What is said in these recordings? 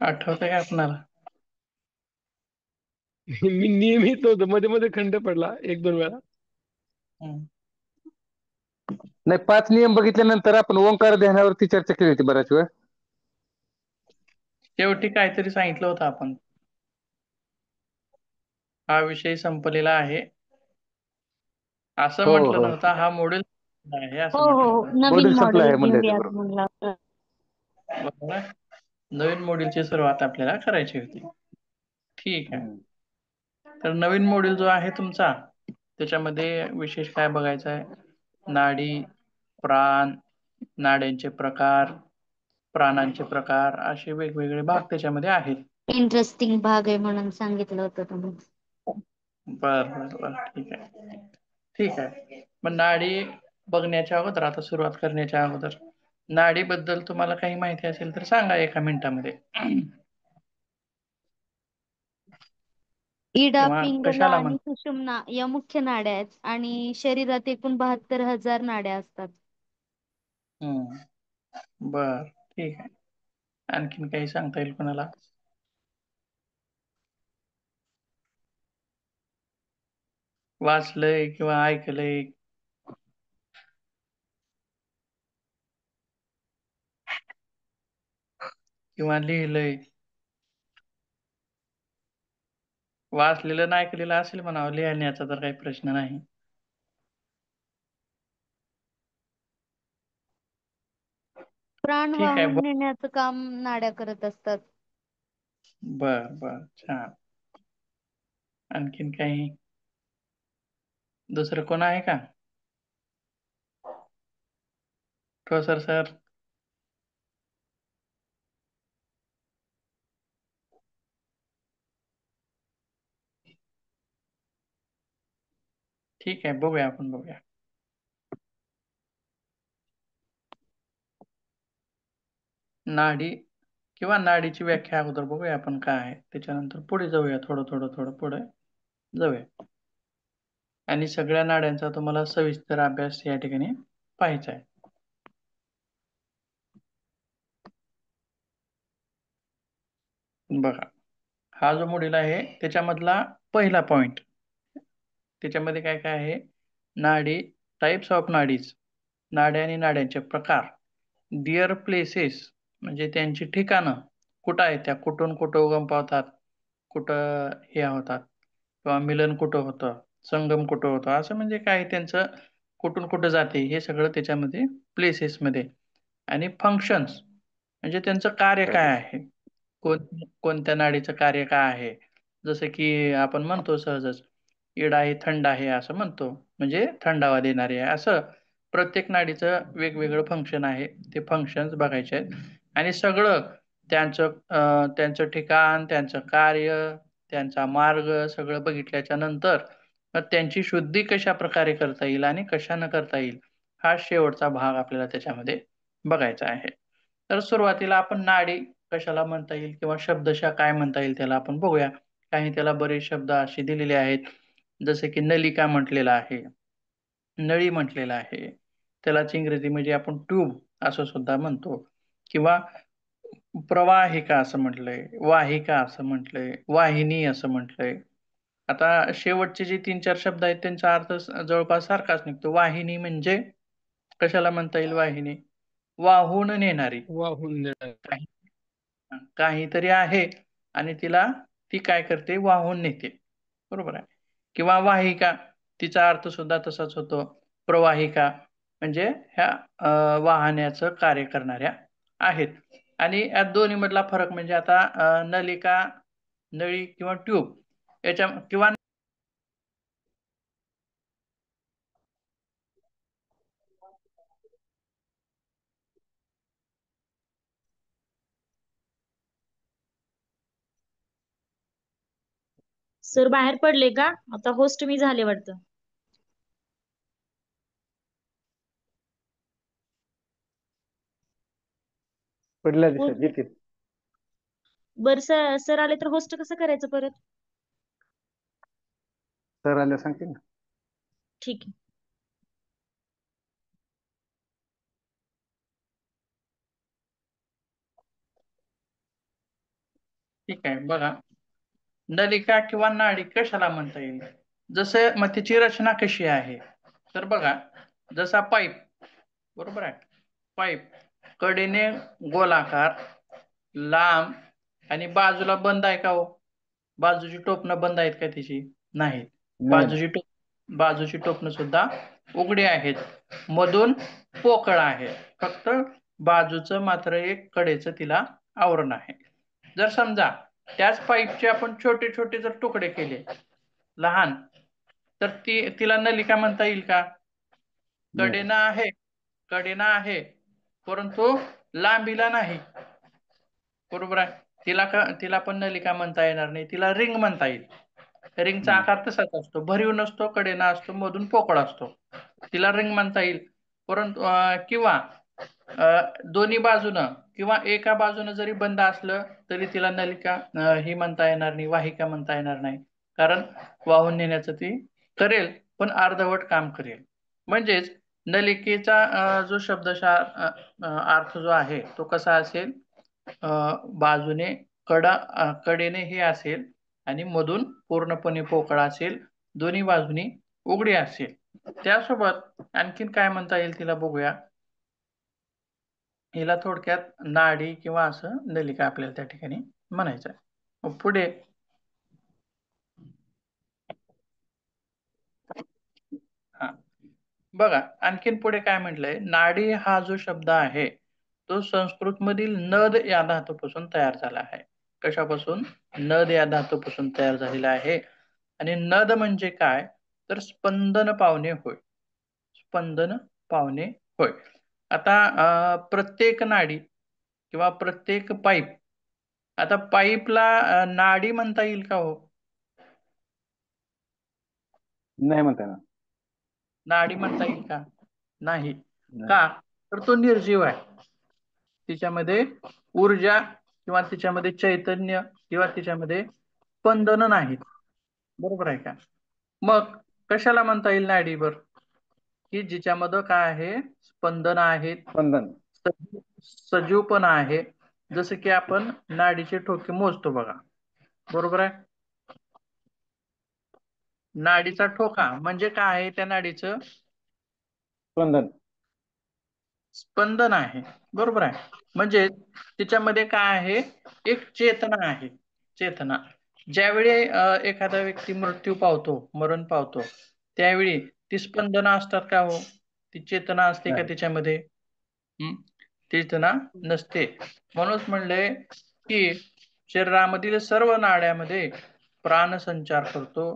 आठवतंय का आपणाला? मी नियमित होतो, मध्ये मध्ये खंड पडला एक दोन वेळा. हम्म. नाही, 5 नियम बघितल्यानंतर आपण ओंकार ध्यानावरती चर्चा केली होती बऱ्याच वेळ. शेवटी काहीतरी सांगितलं होतं आपण. हा विषय संपलेला आहे असं हो म्हटलं हो, नव्हतं, हा मॉड्यूल आहे हो असं हो म्हटलं हो. होतं. नवीन मॉड्यूल संपलं आहे मॉडेल म्हणले होते, घेऊयात बरोबर. म्हणलं. बरोबर आहे? नवीन मॉड्यूलची सुरुवात आपल्याला करायची होती. ठीक आहे. हम्म. तर नवीन मॉड्यूल जो आहे तुमचा, त्याच्यामध्ये विशेष काय बघायचं आहे? नाडी, प्राण, नाड्यांचे प्रकार, प्राणांचे प्रकार, असे वेगवेगळे भाग त्याच्यामध्ये आहेत. इंटरेस्टिंग भाग आहे म्हणून सांगितलं होतं तुम्ही. बर बर बर, ठीक आहे. ठीक आहे. मग नाडी बघण्याच्या अगोदर, आता सुरुवात करण्याच्या अगोदर, नाडीबद्दल तुम्हाला काही माहिती असेल तर सांगा 1 मिनिटामध्ये. इडा, किंवा पिंगला कशाला आणि म्हण सुषुम्ना या मुख्य नाड्या आहेत आणि शरीरात एकूण 72,000 नाड्या असतात. बर, ठीक आहे. आणखीन काही सांगता येईल कोणाला? वाचलंय किंवा ऐकलंय? किंवा लिहिलंय? वाचलेलं आणि ऐकलेलं असेल म्हणावं, लिहिण्याचा तर काही प्रश्न नाही. प्राण ठीक आहे. वाहून नेण्याचं काम नाड्या करत असतात. बर बर, छान. आणखीन काही दुसरं कोण आहे का? ठोसर सर. ठीक आहे, बघूया, आपण बघूया. नाडी किंवा नाडीची व्याख्या अगोदर बघूया आपण काय आहे, त्याच्यानंतर पुढे जाऊया, थोडं थोडं थोडं पुढे जाऊया. आणि सगळ्या नाड्यांचा तुम्हाला सविस्तर अभ्यास या ठिकाणी पाहायचा आहे. बघा, हा जो मॉड्यूल आहे त्याच्यामधला पहिला पॉइंट, त्याच्यामध्ये काय काय आहे? नाडी, टाइप्स ऑफ नाडीज, नाड्या आणि नाड्यांचे प्रकार, डिअर प्लेसेस म्हणजे त्यांची ठिकाणं, कुठं आहेत त्या, कुठून कुठं उगम पावतात, कुठं हे होतात, किंवा मिलन कुठं होतं, संगम कुठं होतं, असं म्हणजे काय त्यांचं कुठून कुठं जाते हे सगळं त्याच्यामध्ये प्लेसेसमध्ये. आणि फंक्शन्स म्हणजे त्यांचं कार्य काय आहे, कोणत्या नाडीचं कार्य काय आहे. जसं की आपण म्हणतो सहजच, इडा ही थंड आहे असं म्हणतो, म्हणजे थंडावा देणारी आहे. असं प्रत्येक नाडीचं वेगवेगळं फंक्शन आहे, ते फंक्शन्स बघायचे आहेत. आणि सगळं त्यांचं ठिकाण, त्यांचं कार्य, त्यांचा मार्ग सगळं बघितल्याच्या नंतर मग त्यांची शुद्धी कशा प्रकारे करता येईल आणि कशानं करता येईल, हा शेवटचा भाग आपल्याला त्याच्यामध्ये बघायचा आहे. तर सुरुवातीला आपण नाडी कशाला म्हणता येईल किंवा शब्दशः काय म्हणता येईल त्याला आपण बघूया. काही त्याला बरेच शब्द असे दिलेले आहेत, जसे की नलिका म्हटलेला आहे, नळी म्हटलेला आहे, त्यालाच इंग्रजीमध्ये आपण ट्यूब असं सुद्धा म्हणतो, किंवा प्रवाहिका असं म्हटलंय, वाहिका असं म्हटलंय, वाहिनी असं म्हटलंय. आता शेवटचे जे 3-4 शब्द आहेत त्यांचा अर्थ जवळपास सारखाच निघतो. वाहिनी म्हणजे कशाला म्हणता येईल? वाहिनी वाहून नेणारी, वाहून नेणार. काही काहीतरी आहे आणि ती काय करते? वाहून नेते. बरोबर आहे. किंवा वाहिका, तिचा अर्थ सुद्धा तसाच होतो. प्रवाहिका म्हणजे ह्या वाहण्याचं कार्य करणाऱ्या आहेत. आणि या दोन्ही मधला फरक म्हणजे आता नलिका, नळी किंवा ट्यूब याच्या किंवा सर बाहेर पडले का? आता होस्ट मी झाले वाटतं. पुढल्या हो दिवसात येतील. बर सर आले तर होस्ट कसं करायचं परत? सर आल्या सांगतील ना. ठीक आहे. ठीक आहे. बघा, नलिका किंवा नाडी कशाला म्हणता येईल? जसं मग तिची रचना कशी आहे तर बघा, जसा पाईप, बरोबर आहे, पाईप कडेने गोलाकार, लांब आणि बाजूला बंद आहे का हो? बाजूची टोपणं बंद आहेत का तिची? नाहीत. नाही. बाजूची टोपणं सुद्धा उघडी आहेत. मधून पोकळ आहे. फक्त बाजूचं मात्र एक कडेचं तिला आवरण आहे. जर समजा त्याच पाईपचे आपण छोटे छोटे जर तुकडे केले लहान, तर तिला नलिका म्हणता येईल का? नाही. कडेना आहे परंतु लांबीला नाही, बरोबर आहे. तिला पण नलिका म्हणता येणार नाही, तिला रिंग म्हणता येईल. रिंगचा आकार तसाच असतो, भरीव नसतो, कडेना असतो, मधून पोकळ असतो, तिला रिंग म्हणता येईल. परंतु किंवा दोन्ही बाजूनं किंवा एका बाजूनं जरी बंद असलं तरी तिला नलिका ही म्हणता येणार नाही, वाहिका म्हणता येणार नाही. कारण वाहून नेण्याचं ती करेल पण अर्धवट काम करेल. म्हणजेच नलिकेचा जो शब्दशः अर्थ जो आहे तो कसा असेल? बाजूने कडेने हे असेल आणि मधून पूर्णपणे पोकळ असेल, दोन्ही बाजूनी उघडी असेल. त्यासोबत आणखीन काय म्हणता येईल तिला बघूया. हिला थोडक्यात नाडी किंवा असं नलिका आपल्याला त्या ठिकाणी म्हणायचं आहे. मग पुढे हा बघा, आणखीन पुढे काय म्हटलंय? नाडी हा जो शब्द आहे तो संस्कृत मधील नद या धातूपासून तयार झाला आहे. कशापासून? नद या धातूपासून तयार झालेला आहे. आणि नद म्हणजे काय तर स्पंदन पावणे होय. स्पंदन पावणे होय. आता प्रत्येक नाडी किंवा प्रत्येक पाईप, आता पाईपला नाडी म्हणता येईल का हो? नाही म्हणता येणार. नाडी म्हणता येईल का? नाही. नाही. का तर तो निर्जीव आहे. तिच्यामध्ये ऊर्जा किंवा तिच्यामध्ये चैतन्य किंवा तिच्यामध्ये स्पंदन नाहीत, बरोबर आहे का? मग कशाला म्हणता येईल नाडी? बर, की जिच्यामध्ये काय आहे? स्पंदन आहेत, स्पंदन. सजीव पण आहे. जसं की आपण नाडीचे ठोके मोजतो बघा, बरोबर आहे. नाडीचा ठोका म्हणजे काय आहे? त्या नाडीचं स्पंदन. स्पंदन आहे, बरोबर आहे. म्हणजे तिच्यामध्ये काय आहे? एक चेतना आहे. चेतना ज्यावेळी एखादा व्यक्ती मृत्यू पावतो, मरण पावतो, त्यावेळी ती स्पंदना असतात का हो? ती चेतना असते का नाही. त्याच्यामध्ये? चेतना नसते. म्हणूनच म्हणले की शरीरामधील सर्व नाड्यामध्ये प्राण संचार करतो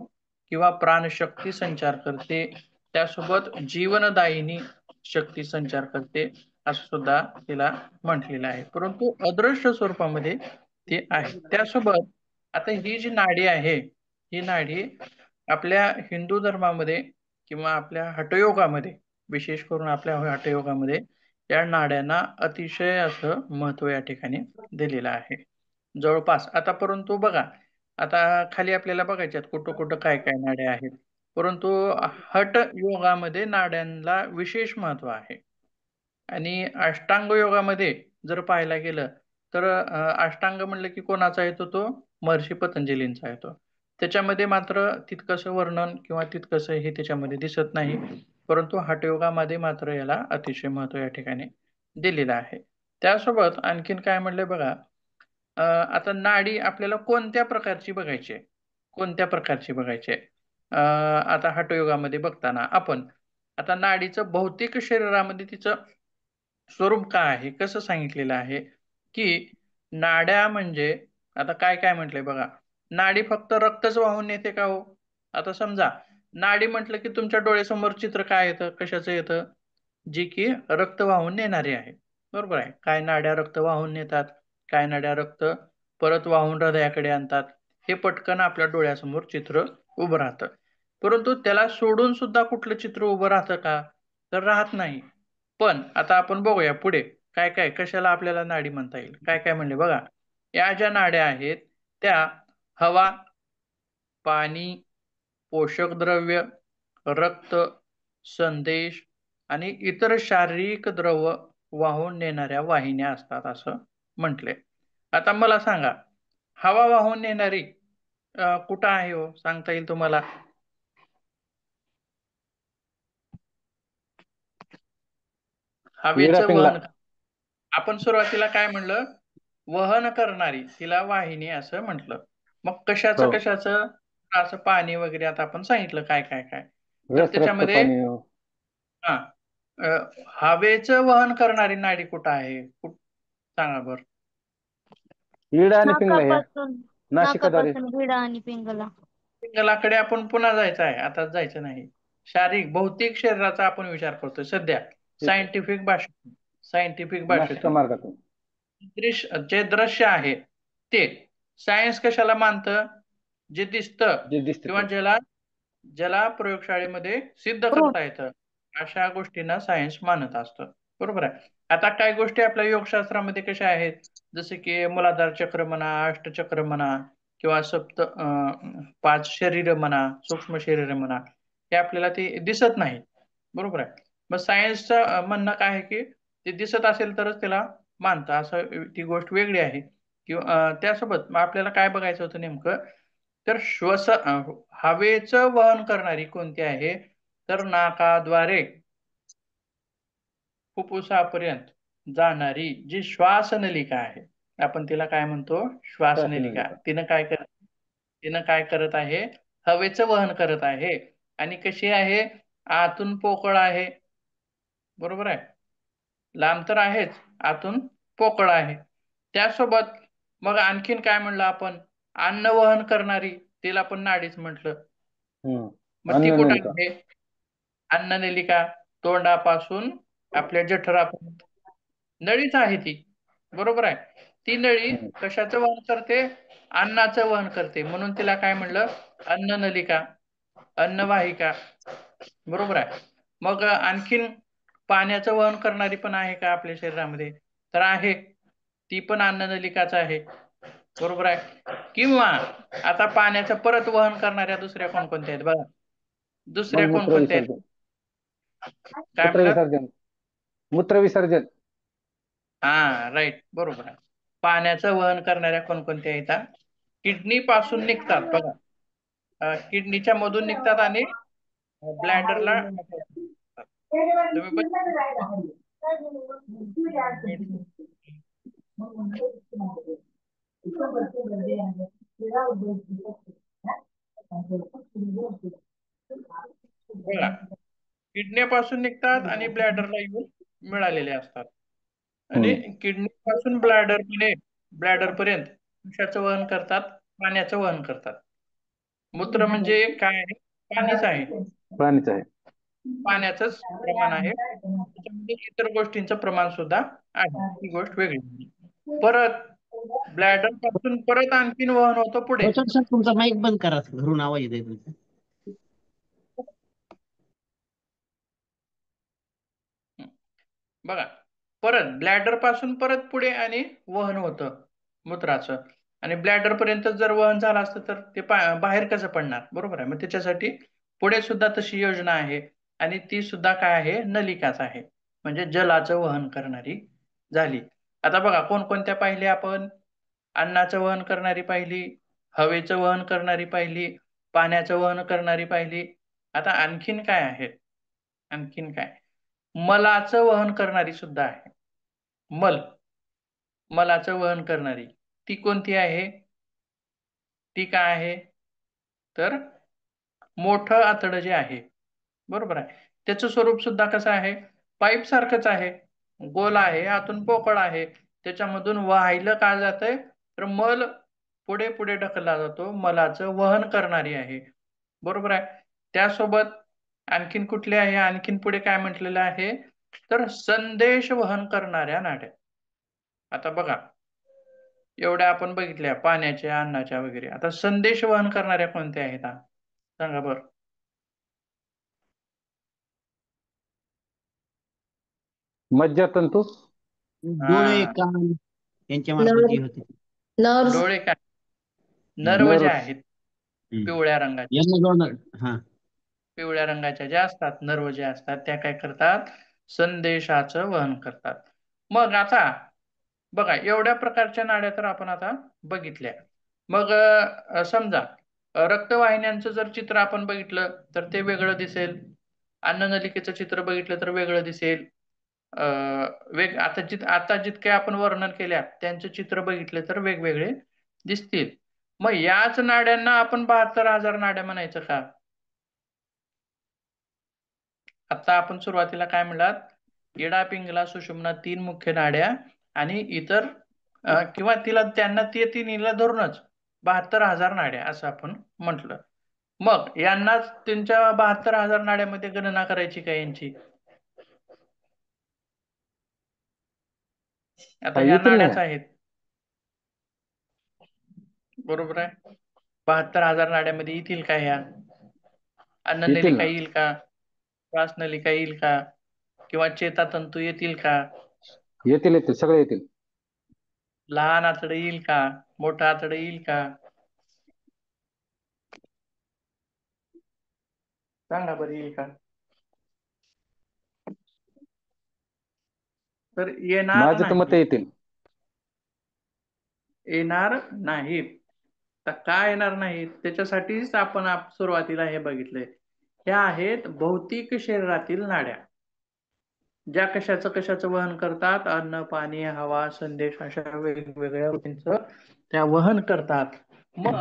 किंवा प्राणशक्ती संचार करते, त्यासोबत जीवनदायिनी शक्ती संचार करते असं सुद्धा तिला म्हटलेलं आहे. परंतु अदृश्य स्वरूपामध्ये ते आहे. त्यासोबत आता ही जी नाडी आहे, ही नाडी आपल्या हिंदू धर्मामध्ये किंवा आपल्या हठयोगामध्ये, विशेष करून आपल्या हठयोगामध्ये या नाड्यांना अतिशय असं महत्व या ठिकाणी दिलेलं आहे. जवळपास आता, परंतु बघा, आता खाली आपल्याला बघायच्यात कुठं कुठं काय काय नाड्या आहेत. परंतु हठ योगामध्ये नाड्यांना विशेष महत्व आहे. आणि अष्टांग योगामध्ये जर पाहायला गेलं तर अष्टांग म्हणलं की कोणाचा येतो? तो महर्षी पतंजलींचा येतो. त्याच्यामध्ये मात्र तितकंसं वर्णन किंवा तितकंसं हे त्याच्यामध्ये दिसत नाही. परंतु हठयोगामध्ये मात्र याला अतिशय महत्व या ठिकाणी दिलेलं आहे. त्यासोबत आणखीन काय म्हणलंय बघा, आता नाडी आपल्याला कोणत्या प्रकारची बघायची आहे? कोणत्या प्रकारची बघायची आहे? आता हठयोगामध्ये बघताना आपण आता नाडीचं भौतिक शरीरामध्ये तिचं स्वरूप काय आहे, कसं सांगितलेलं आहे की नाड्या म्हणजे, आता काय काय म्हटलंय बघा, नाडी फक्त रक्तच वाहून नेते का हो? आता समजा नाडी म्हटलं की तुमच्या डोळ्यासमोर चित्र काय येतं? कशाचं येतं? जी की रक्त वाहून नेणारी आहे, बरोबर आहे. काय नाड्या रक्त वाहून नेतात, काय नाड्या रक्त परत वाहून हृदयाकडे आणतात. हे पटकन आपल्या डोळ्यासमोर चित्र उभं राहतं. परंतु त्याला सोडून सुद्धा कुठलं चित्र उभं राहतं का? तर राहत नाही. पण आता आपण बघूया पुढे, काय काय कशाला आपल्याला नाडी म्हणता येईल? काय काय म्हणले बघा. या ज्या नाड्या आहेत त्या हवा, पाणी, पोषक द्रव्य, रक्त, संदेश आणि इतर शारीरिक द्रव वाहून नेणाऱ्या वाहिन्या असतात असं म्हटले. आता मला सांगा, हवा वाहून नेणारी कुठं आहे हो? सांगता येईल तुम्हाला? लीडा हवेचं पिंगला. वहन. आपण सुरुवातीला काय म्हणलं? वहन करणारी, तिला वाहिनी असं म्हटलं. मग कशाचं हो. कशाचं? असं पाणी वगैरे आता आपण सांगितलं काय काय काय. तर रस रक्त त्याच्यामध्ये पाणी. हा हवेचं वहन करणारी नाडी कुठं आहे? सांगा बर. लीडा आणि पिंगला ह्या नाकापासून नाशिकाद्वारे. नाकापासून विडा आणि पिंगला. पिंगलाकडे आपण पुन्हा जायचं आहे, आता जायचं नाही. शारीरिक भौतिक शरीराचा आपण विचार करतोय सध्या ठीक आहे. सायंटिफिक भाषेतून. सायंटिफिक नाशिका भाषेतून मार्गातून. जे दृश्य आहे ते सायन्स कशाला मानतं? जे दिसतं जे दिसतं किंवा ते. ज्याला प्रयोगशाळेमध्ये सिद्ध करता येतं अशा गोष्टींना सायन्स मानत असतं. बरोबर आहे. आता काही गोष्टी आपल्या योगशास्त्रामध्ये कशा आहेत, जसे की मूलाधार चक्र म्हणा, अष्टचक्र म्हणा किंवा पाच शरीर म्हणा, सूक्ष्म शरीर म्हणा, हे आपल्याला ते दिसत नाही. बरोबर आहे. मग सायन्सचं म्हणणं काय आहे की ते दिसत असेल तरच त्याला मानतं, असं ती गोष्ट वेगळी आहे. किंवा त्यासोबत मग आपल्याला काय बघायचं होतं नेमकं, तर हवेचं वहन करणारी कोणती आहे? तर नाकाद्वारे फुफ्फुसापर्यंत जाणारी जी श्वासनलिका आहे, आपण तिला काय म्हणतो? श्वासनलिका. श्वासनलिका. तिनं काय करत आहे? हवेचं वहन करत आहे. आणि कशी आहे? आतून पोकळ आहे. बरोबर आहे. लांब तर आहेच, आतून पोकळ आहे. त्यासोबत मग आणखीन काय म्हणलं आपण? अन्न वहन करणारी, तिला पण नाडीच म्हटलं. मग ती कुठं अन्ननलिका. आहे? अन्ननलिका. तोंडापासून आपल्या जठरापर्यंत नळीच आहे ती. बरोबर आहे. ती नळी हम्म. कशाचं वहन करते? अन्नाचं वहन करते, म्हणून तिला काय म्हणलं? अन्ननलिका, अन्नवाहिका. बरोबर आहे. मग आणखीन पाण्याचं वहन करणारी पण आहे का आपल्या शरीरामध्ये? तर आहे. ती पण अन्ननलिकाच आहे. बरोबर आहे. किंवा आता पाण्याचं परत वहन करणाऱ्या दुसऱ्या कोणकोणत्या आहेत बघा. दुसऱ्या मग मूत्र कोणकोणत्या आहेत? विसर्जन. काय मूत्र म्हणलं? विसर्जन. मूत्र विसर्जन. हा, राईट, बरोबर आहे. पाण्याचं वहन करणाऱ्या कोणकोणत्या येतात? किडनी पासून निघतात बघा. किडनीच्या मधून निघतात आणि ब्लॅडरला तुम्ही बघा, किडनीपासून निघतात आणि ब्लॅडरला येऊन मिळालेले असतात. आणि हम्म. किडनी पासून ब्लॅडर पर्यंत कशाचं वहन करतात? पाण्याचं वहन करतात. मूत्र म्हणजे काय आहे? पाणीच आहे. पाणीच आहे. पाण्याचंच प्रमाण आहे. त्याच्यामध्ये इतर गोष्टींचं प्रमाण सुद्धा आहे, ही गोष्ट वेगळी. परत ब्लॅडर पासून परत आणखीन वहन होतं पुढे. सर तुमचा माईक बंद करा, घरून आवाज येतोय तुमचा. बघा, परत ब्लॅडर पासून परत पुढे आणि वहन होतं मूत्राचं. आणि ब्लॅडर पर्यंत जर वहन झालं असतं तर ते बाहेर कसं पडणार? बरोबर आहे. मग त्याच्यासाठी पुढे सुद्धा तशी योजना आहे. आणि ती सुद्धा काय आहे? नलिकाच आहे. म्हणजे जलाचं वहन करणारी झाली. आता बघा, कोणकोणत्या पाहिल्या आपण? अन्नाचं वहन करणारी पाहिली, हवेचं वहन करणारी पाहिली, पाण्याचं वहन करणारी पाहिली. आता आणखीन काय आहे? आणखीन काय? मलाचं वहन करणारी सुद्धा आहे. मलाचं वहन करणारी ती कोणती आहे? ती काय आहे? तर मोठं आतडं जे आहे, बरोबर आहे, त्याचं स्वरूप सुद्धा कसं आहे? पाईप सारखंच आहे. गोल आहे, आतून पोकळ आहे. त्याच्यामधून वाहिलं का जातंय? तर मल पुढे पुढे ढकलला जातो. मलाचं वहन करणारी आहे. बरोबर आहे. त्यासोबत आणखीन कुठले आहे? आणखीन पुढे काय म्हटलेलं आहे? तर संदेश वहन करणाऱ्या नाड्या. आता बघा, एवढ्या आपण बघितल्या पाण्याच्या, अन्नाच्या वगैरे. आता संदेश वहन करणाऱ्या कोणत्या आहेत हा? सांगा बरं. मज्जातंतू. डोळे, हा, कान यांच्या मार्फत नर्व जे होते नर्व्स डोळे काय, हम्म, नर्व जे नर्व्स. आहेत हम्म. पिवळ्या रंगाचे, यांना जोडणार. हा. पिवळ्या रंगाच्या ज्या असतात नर्व जे असतात त्या काय करतात, संदेशाचं वहन करतात. मग आता बघा, एवढ्या प्रकारच्या नाड्या तर आपण आता बघितल्या. मग समजा रक्तवाहिन्यांचं जर चित्र आपण बघितलं तर ते वेगळं दिसेल, अन्ननलिकेचं चित्र बघितलं तर वेगळं दिसेल. आता जितके आपण वर्णन केल्या त्यांचं चित्र बघितले तर वेगवेगळे दिसतील. मग याच नाड्यांना आपण 72,000 नाड्या म्हणायचं का? आता आपण सुरुवातीला काय म्हणलात, इडा, पिंगला, सुषुम्ना 3 मुख्य नाड्या आणि इतर किंवा त्यांना ते तिन्हीला धरूनच 72,000 नाड्या असं आपण म्हटलं. मग यांनाच त्यांच्या 72,000 नाड्यामध्ये गणना करायची का यांची? आता हा, ह्या येतील ना नाड्याच ह्या. आहेत, बरोबर आहे. 72,000 नाड्यामध्ये येतील का ह्या? येतील अन्ननलिका ना. येईल का? श्वासनलिका येईल का? किंवा चेतातंतू येतील का? येतील येतील सगळे येतील. लहान आतडं येईल का? मोठं आतडं येईल का? सांगा बरं, येईल का? तर येणार माझं तर मत नाही. येतील. येणार नाहीत. तर का येणार नाहीत? त्याच्यासाठीच आपण सुरुवातीला हे बघितलंय. ह्या आहेत भौतिक शरीरातील नाड्या, ज्या कशाचं वहन करतात, अन्न, पाणी, हवा, संदेश अशा वेगवेगळ्या गोष्टींचं त्या वहन करतात. मग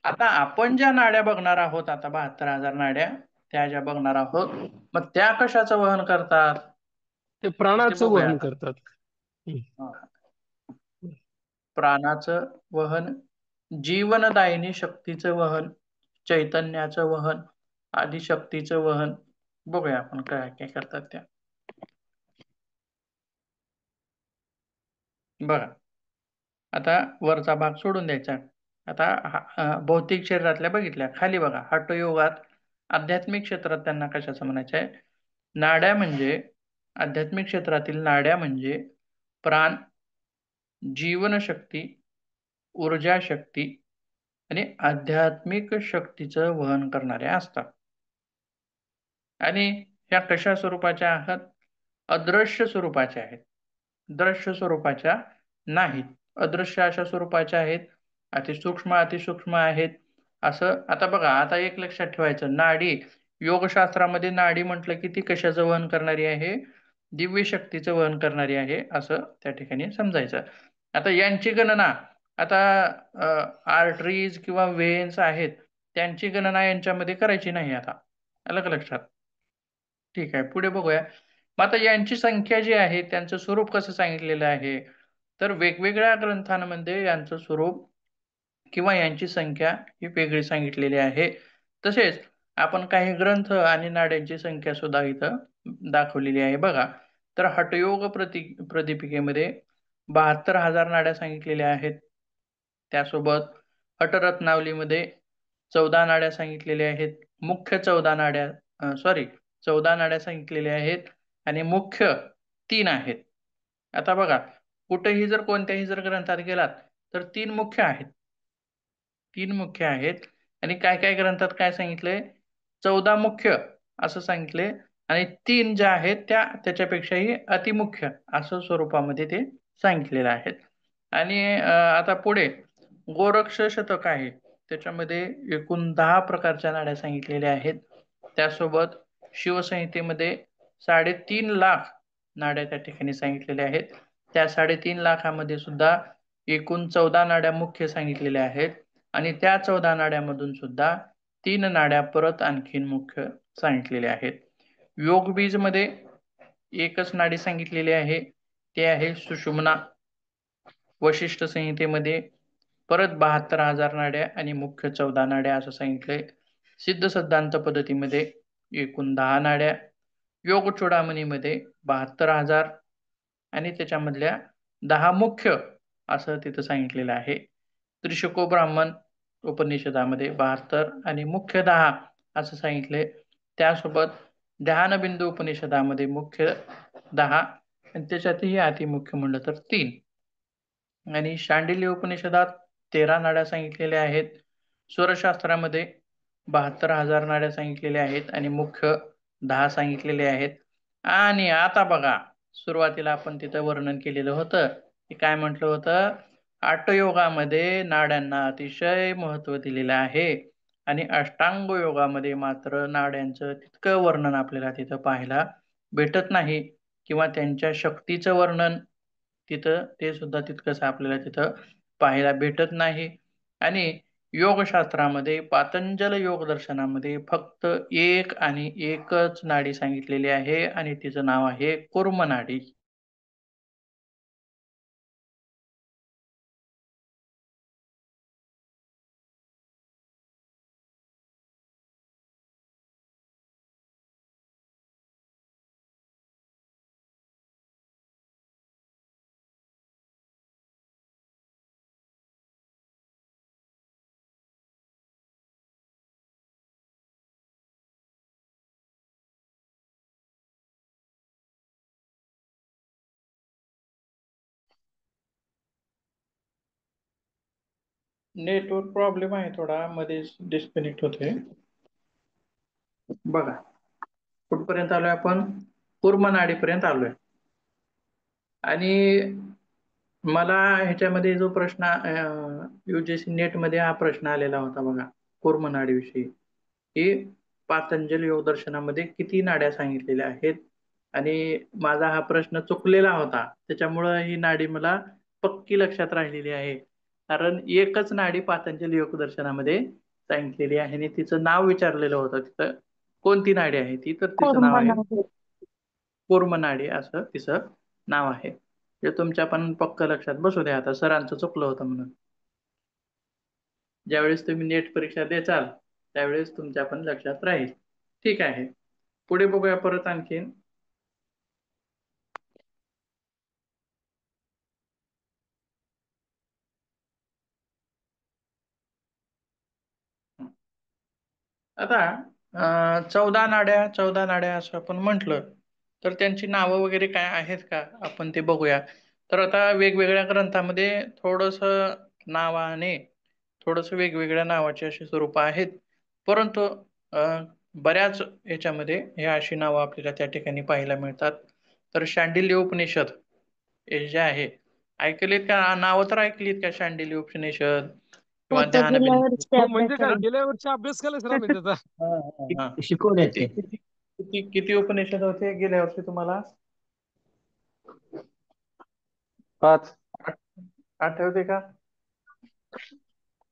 आता आपण ज्या नाड्या बघणार आहोत, आता 72,000 नाड्या त्या ज्या बघणार आहोत, मग त्या कशाचं वहन करतात ते ते प्राणाचं बघूया वहन आता. करतात. हम्म. हा. प्राणाचं वहन, जीवनदायिनी शक्तीचं वहन, चैतन्याचं वहन, आदिशक्तीचं वहन. बघूया आपण काय काय करतात त्या. बघा, आता वरचा भाग सोडून द्यायचा. आता भौतिक शरीरातल्या बघितल्या. खाली बघा, हठयोगात आध्यात्मिक क्षेत्रात त्यांना कशाचं म्हणायचं आहे? नाड्या म्हणजे, आध्यात्मिक क्षेत्रातील नाड्या म्हणजे प्राण, जीवनशक्ती, ऊर्जा शक्ती आणि आध्यात्मिक शक्तीचं वहन करणाऱ्या असतात. आणि ह्या कशा स्वरूपाच्या आहात? अदृश्य स्वरूपाच्या आहेत, दृश्य स्वरूपाच्या नाहीत. अदृश्य अशा स्वरूपाच्या आहेत, अतिसूक्ष्म आहेत. असं आता बघा, आता एक लक्षात ठेवायचं, नाडी, योगशास्त्रामध्ये नाडी म्हटलं की ती कशाचं वहन करणारी आहे? दिव्य शक्तीचं वहन करणारी आहे, असं त्या ठिकाणी समजायचं. आता यांची गणना, आता आर्टरीज किंवा व्हेन्स आहेत, त्यांची गणना यांच्यामध्ये करायची नाही. आता आलं का लक्षात? ठीक आहे, पुढे बघूया. मग आता यांची संख्या जी आहे, त्यांचं स्वरूप कसं सांगितलेलं आहे? तर वेगवेगळ्या ग्रंथांमध्ये यांचं स्वरूप किंवा यांची संख्या ही वेगळी सांगितलेली आहे. तसेच आपण काही ग्रंथ आणि नाड्यांची संख्या सुद्धा इथं दाखवलेली आहे. बघा, तर हठयोग प्रदीपिकेमध्ये 72,000 नाड्या सांगितलेल्या आहेत. त्यासोबत हठरत्नावलीमध्ये 14 नाड्या सांगितलेल्या आहेत. मुख्य 14 नाड्या, 14 नाड्या सांगितलेल्या आहेत आणि मुख्य 3 आहेत. आता बघा, कुठेही जर कोणत्याही जर ग्रंथात गेलात तर 3 मुख्य आहेत, 3 मुख्य आहेत. आणि काय काय ग्रंथात काय सांगितलंय? 14 मुख्य असं सांगितले आणि 3 ज्या आहेत त्या त्याच्यापेक्षाही अतिमुख्य असं स्वरूपामध्ये ते सांगितलेलं आहेत. आणि आता पुढे गोरक्ष शतक आहे, त्याच्यामध्ये एकूण 10 प्रकारच्या नाड्या सांगितलेल्या आहेत. त्यासोबत शिवसंहितेमध्ये 3.5 लाख नाड्या त्या ठिकाणी सांगितलेल्या आहेत. त्या 3.5 लाखामध्ये सुद्धा एकूण 14 नाड्या मुख्य सांगितलेल्या आहेत आणि त्या 14 नाड्यामधून सुद्धा 3 नाड्या परत आणखीन मुख्य सांगितलेल्या आहेत. योगबीज मध्ये एकच नाडी सांगितलेली आहे, ते आहे सुषुम्ना. वशिष्ठ संहितेमध्ये परत 72,000 नाड्या आणि मुख्य 14 नाड्या असं सांगितलंय. सिद्ध सिद्धांत पद्धतीमध्ये एकूण 10 नाड्या. योग चूडामणीमध्ये 72,000 आणि त्याच्यामधल्या 10 मुख्य असं तिथं सांगितलेलं आहे. त्रिशको ब्राह्मण उपनिषदामध्ये 72 आणि मुख्य 10 असं सांगितले. त्यासोबत ध्यानबिंदू उपनिषदामध्ये मुख्य 10 आणि त्याच्यातही अतिमुख्य म्हणलं तर 3. आणि शांडिल्य उपनिषदात 13 नाड्या सांगितलेल्या आहेत. स्वरशास्त्रामध्ये 72,000 नाड्या सांगितलेल्या आहेत आणि मुख्य 10 सांगितलेले आहेत. आणि आता बघा, सुरुवातीला आपण तिथं वर्णन केलेलं होतं की काय म्हटलं होतं, आटयोगामध्ये नाड्यांना अतिशय महत्त्व दिलेलं आहे आणि अष्टांग योगामध्ये मात्र नाड्यांचं तितकं वर्णन आपल्याला तिथं पाहायला भेटत नाही, किंवा त्यांच्या शक्तीचं वर्णन तिथं ते सुद्धा तितकंच आपल्याला तिथं पाहायला भेटत नाही. आणि योगशास्त्रामध्ये पातंजल योग दर्शनामध्ये फक्त एक आणि एकच नाडी सांगितलेली आहे आणि तिचं नाव आहे कूर्म नाडी. नेटवर्क प्रॉब्लेम आहे थोडा, मध्ये डिस्कनेक्ट होते. बघा, कुठपर्यंत आलोय आपण? कूर्म नाडीपर्यंत आलोय. आणि मला ह्याच्यामध्ये जो प्रश्न UGC नेट मध्ये हा प्रश्न आलेला होता बघा, कूर्म नाडीविषयी, की पातंजल योग दर्शनामध्ये किती नाड्या सांगितलेल्या आहेत. आणि माझा हा प्रश्न चुकलेला होता, त्याच्यामुळं ही नाडी मला पक्की लक्षात राहिलेली आहे. कारण एकच नाडी पातंजल योग दर्शनामध्ये सांगितलेली आहे आणि तिचं नाव विचारलेलं होतं तिथं, कोणती नाडी आहे ती, तर तिचं नाव आहे कूर्म नाडी, असं तिचं नाव आहे. ते तुमच्या पण पक्क लक्षात बसू द्या. आता सरांचं चुकलं होतं म्हणून. ज्यावेळेस तुम्ही नेट परीक्षा द्याल त्यावेळेस तुमच्या पण लक्षात राहील. ठीक आहे, पुढे बघूया परत आणखीन. आता 14 नाड्या असं आपण म्हटलं तर त्यांची नावं वगैरे काय आहेत का, आपण ते बघूया. तर आता वेगवेगळ्या ग्रंथामध्ये थोडस नावाने थोडस वेगवेगळ्या नावाची अशी स्वरूप आहेत, परंतु बऱ्याच याच्यामध्ये हे अशी नावं आपल्याला त्या ठिकाणी पाहायला मिळतात. तर शांडिल्य उपनिषद हे जे आहे, ऐकलीत का नावं? तर ऐकलीत का शांडिल्य उपनिषद किंवा होतं गेल्या ज्ञानबिंदू? वर्षी हो अभ्यास म्हणजे काय, झाला. गेल्या वर्षी अभ्यास केला सर आम्ही त्याचा. हा, हा, हा. शिकवले किती ते. किती किती किती उपनिषद होते गेल्या वर्षी तुम्हाला? 5. आठवते का?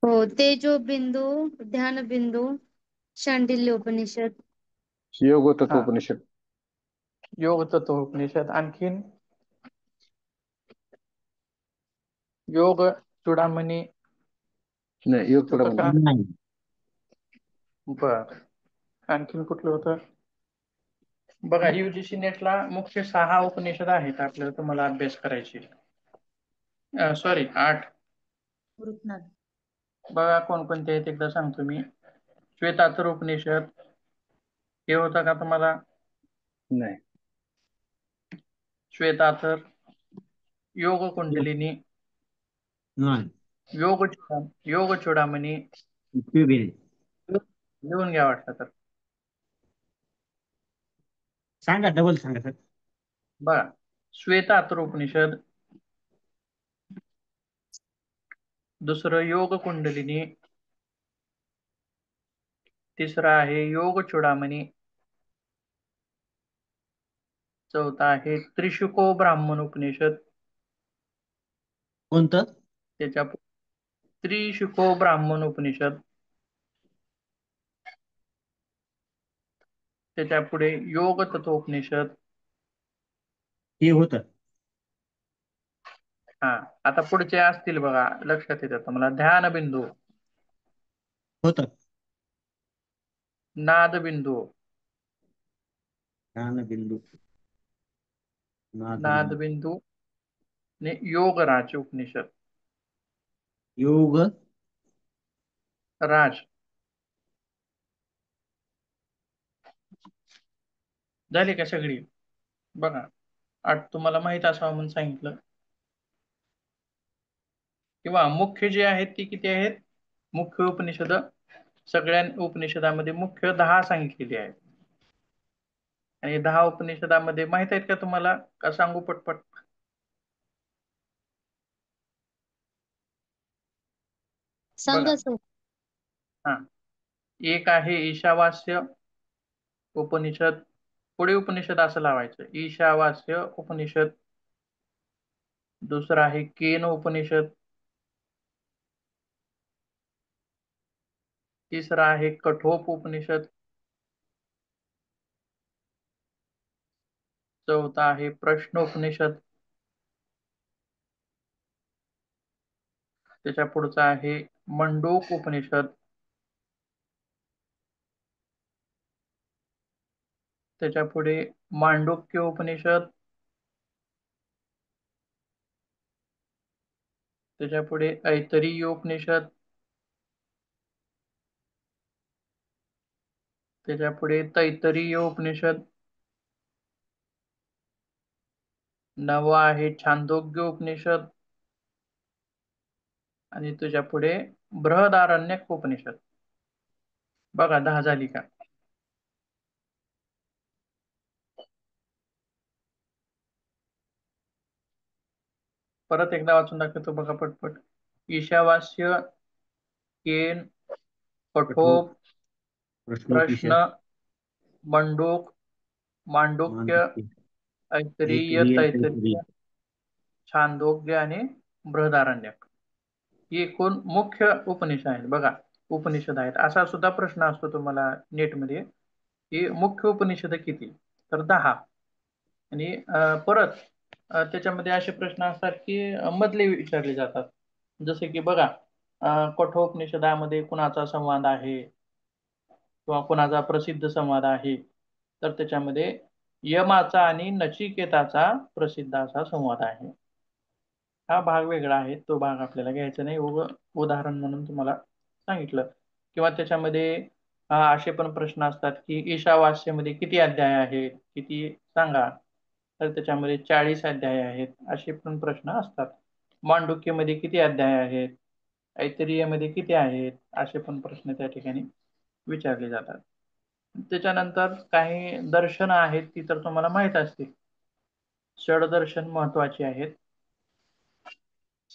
हो, तेजो बिंदू, ध्यान बिंदू, शांडिल्य उपनिषद. योग होतं हा, उपनिषद. योग तत्व उपनिषद. आणखीन योग चूडामणी. नाही, योग थोडा होतं का? म्हणजे नाही. बर. आणखीन कुठलं होतं बघा? UGC नेटला मुख्य 6 उपनिषद आहेत आपल्याला, तुम्हाला अभ्यास करायची. सॉरी, 8. वृत्तनाथ. बघा कोणकोणते आहेत एकदा सांगतो मी. श्वेतातर उपनिषद हे होतं का तुम्हाला? नाही. श्वेतातर, योग कुंडलिनी, नाही. योग चूडामणी. ट्यूबवेल. लिहून घ्या वाटलं तर. सांगा, डबल सांगा सर. बघा, श्वेतातर उपनिषद, दुसरं योग कुंडलिनी, तिसरं आहे योग चूडामणी, चौथा आहे त्रिशुको ब्राह्मण उपनिषद, कोणतं? त्याच्या त्रिशुको ब्राह्मण उपनिषद, त्याच्या पुढे योग तत्वोपनिषद. हे होतं. हा, आता पुढचे असतील बघा, लक्षात येतात तुम्हाला. ध्यान बिंदू, होतं. नाद बिंदू, ज्ञानबिंदू, नाद नादबिंदू, बिंदू आणि योगराज उपनिषद. योग राज झाली का सगळी? बघा, 8 तुम्हाला माहित असावं म्हणून सांगितलं. किंवा मुख्य जे आहेत ती किती आहेत? मुख्य उपनिषद सगळ्या उपनिषदामध्ये मुख्य 10 सांगितलेली आहेत. आणि 10 उपनिषदामध्ये माहित आहेत का तुम्हाला? का सांगू पटपट? बघा. सांगा सर. हा, एक आहे ईशावास्य उपनिषद. पुढे उपनिषद असं लावायचं, ईशावास्य उपनिषद. दुसरं आहे केन उपनिषद. तिसरं आहे कठोप उपनिषद. चौथा आहे प्रश्नोपनिषद. त्याच्या पुढचा आहे मंडूक उपनिषद. त्याच्या पुढे मांडूक्य उपनिषद. त्याच्या पुढे ऐतरेय उपनिषद. त्याच्या पुढे तैत्तरीय उपनिषद. नवं आहे छांदोग्य उपनिषद. आणि तुझ्या पुढे बृहदारण्यक उपनिषद. बघा 10 झाली का? परत एकदा वाचून दाखवतो बघा पटपट. ईशावास्य, केन, कठोप, प्रश्नोपनिषद, प्रश्न, मंडूक, मांडूक्य, मांडुक्य, ऐतरेय, ऐतरेय, तैत्तरीय, तैत्तरीय. छांदोग्य आणि बृहदारण्यक. ही एकूण मुख्य उपनिषद आहेत. बघा, उपनिषद आहेत. असा सुद्धा प्रश्न असतो तुम्हाला नेटमध्ये, ही मुख्य उपनिषद किती? तर 10. आणि परत त्याच्यामध्ये असे प्रश्न असतात की मधले विचारले जातात. जसे की बघा, कठोपनिषदामध्ये कुणाचा संवाद आहे किंवा कुणाचा प्रसिद्ध संवाद आहे? तर त्याच्यामध्ये यमाचा आणि नचिकेताचा प्रसिद्ध असा संवाद आहे. हा भाग वेगळा आहे, तो भाग आपल्याला घ्यायचा नाही. उदाहरण म्हणून तुम्हाला सांगितलं. किंवा त्याच्यामध्ये असे पण प्रश्न असतात की ईशावास्यमध्ये किती अध्याय आहेत, किती सांगा? तर त्याच्यामध्ये 40 अध्याय आहेत, असे पण प्रश्न असतात. मांडुक्यमध्ये किती अध्याय आहेत, ऐतरेयमध्ये किती आहेत, असे पण प्रश्न त्या ठिकाणी विचारले जातात. त्याच्यानंतर काही दर्शनं आहेत, ती तर तुम्हाला माहित असतील. षडदर्शन महत्वाची आहेत.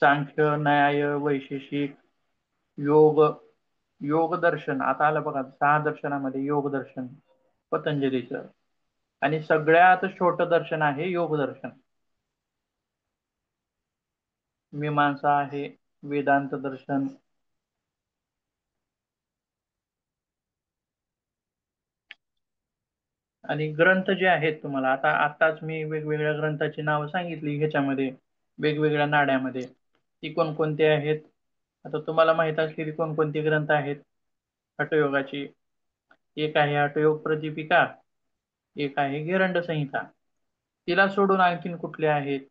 सांख्य, न्याय, वैशेषिक, योग. योग दर्शन आता आलं बघा. 6 दर्शनामध्ये योग दर्शन पतंजलीचं. आणि सगळ्यात छोटं दर्शन आहे योग दर्शन. मीमांसा आहे, वेदांत दर्शन. आणि ग्रंथ जे आहेत तुम्हाला आताच मी वेगवेगळ्या ग्रंथाची नावं सांगितली ह्याच्यामध्ये, वेगवेगळ्या नाड्यामध्ये. ती कोणकोणती आहेत? आता तुम्हाला माहित असलेली कोणकोणती ग्रंथ आहेत हठयोगाची? एक आहे हठयोग प्रदीपिका, एक आहे घेरंड संहिता. तिला सोडून आणखीन कुठले आहेत?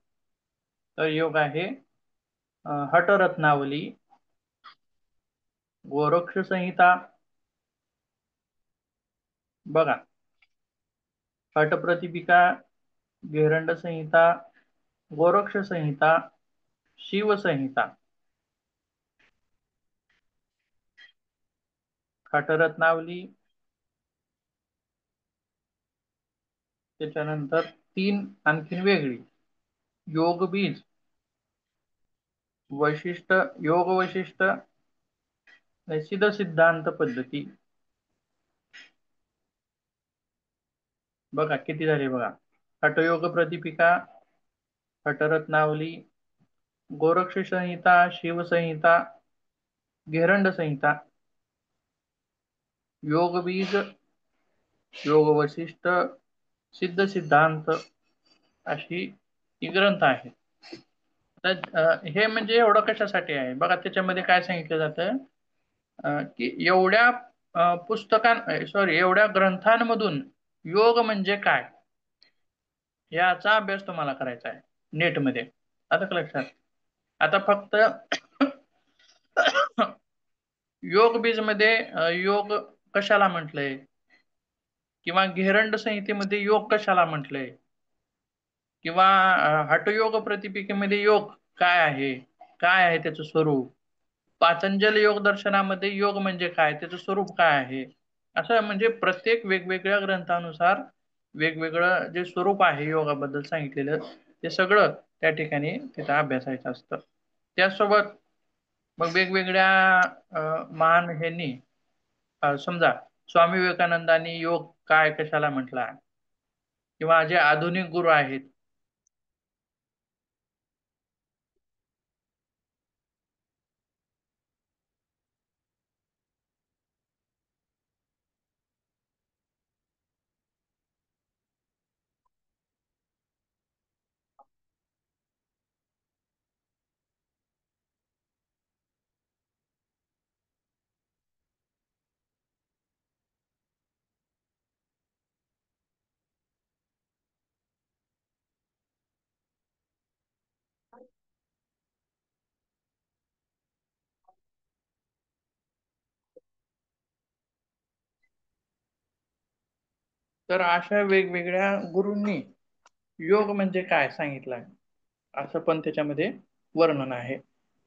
तर योग आहे हठरत्नावली, गोरक्ष संहिता. बघा, हठ प्रतिपिका, घेरंड संहिता, गोरक्ष संहिता, शिवसंहिता. हठरत्नावली, त्याच्यानंतर 3 आणखीन वेगळी, योगबीज, वैशिष्ट, योग वैशिष्ट, सिद्ध सिद्धांत पद्धती. बघा किती झाले बघा. हठयोग प्रदीपिका, हठरत्नावली, गोरक्ष संहिता, शिवसंहिता, घेरंड संहिता, योगबीज, योग वैशिष्ट, सिद्ध सिद्धांत, अशी ही ग्रंथ आहेत. तर हे म्हणजे एवढं कशासाठी आहे बघा. त्याच्यामध्ये काय सांगितलं जातं की एवढ्या ग्रंथांमधून योग म्हणजे काय याचा अभ्यास तुम्हाला करायचा आहे नेटमध्ये. आता का लक्षात? आता फक्त योग बीज मध्ये योग कशाला म्हटलंय, किंवा घेरंड संहितेमध्ये योग कशाला म्हटलंय, किंवा हठयोग प्रतिपिकेमध्ये योग काय आहे, काय आहे त्याचं स्वरूप, पातंजल योग दर्शनामध्ये योग म्हणजे काय, त्याचं स्वरूप काय आहे, असं म्हणजे प्रत्येक वेगवेगळ्या ग्रंथानुसार वेगवेगळं जे स्वरूप आहे योगाबद्दल सांगितलेलं ते सगळं त्या ठिकाणी तिथं अभ्यासायचं असतं. त्याचसोबत मग वेगवेगळ्या महान ह्यांनी समजा स्वामी विवेकानंदांनी योग काय कशाला म्हटला, किंवा जे आधुनिक गुरु आहेत तर अशा वेगवेगळ्या गुरूंनी योग म्हणजे काय सांगितलं असं पण त्याच्यामध्ये वर्णन आहे.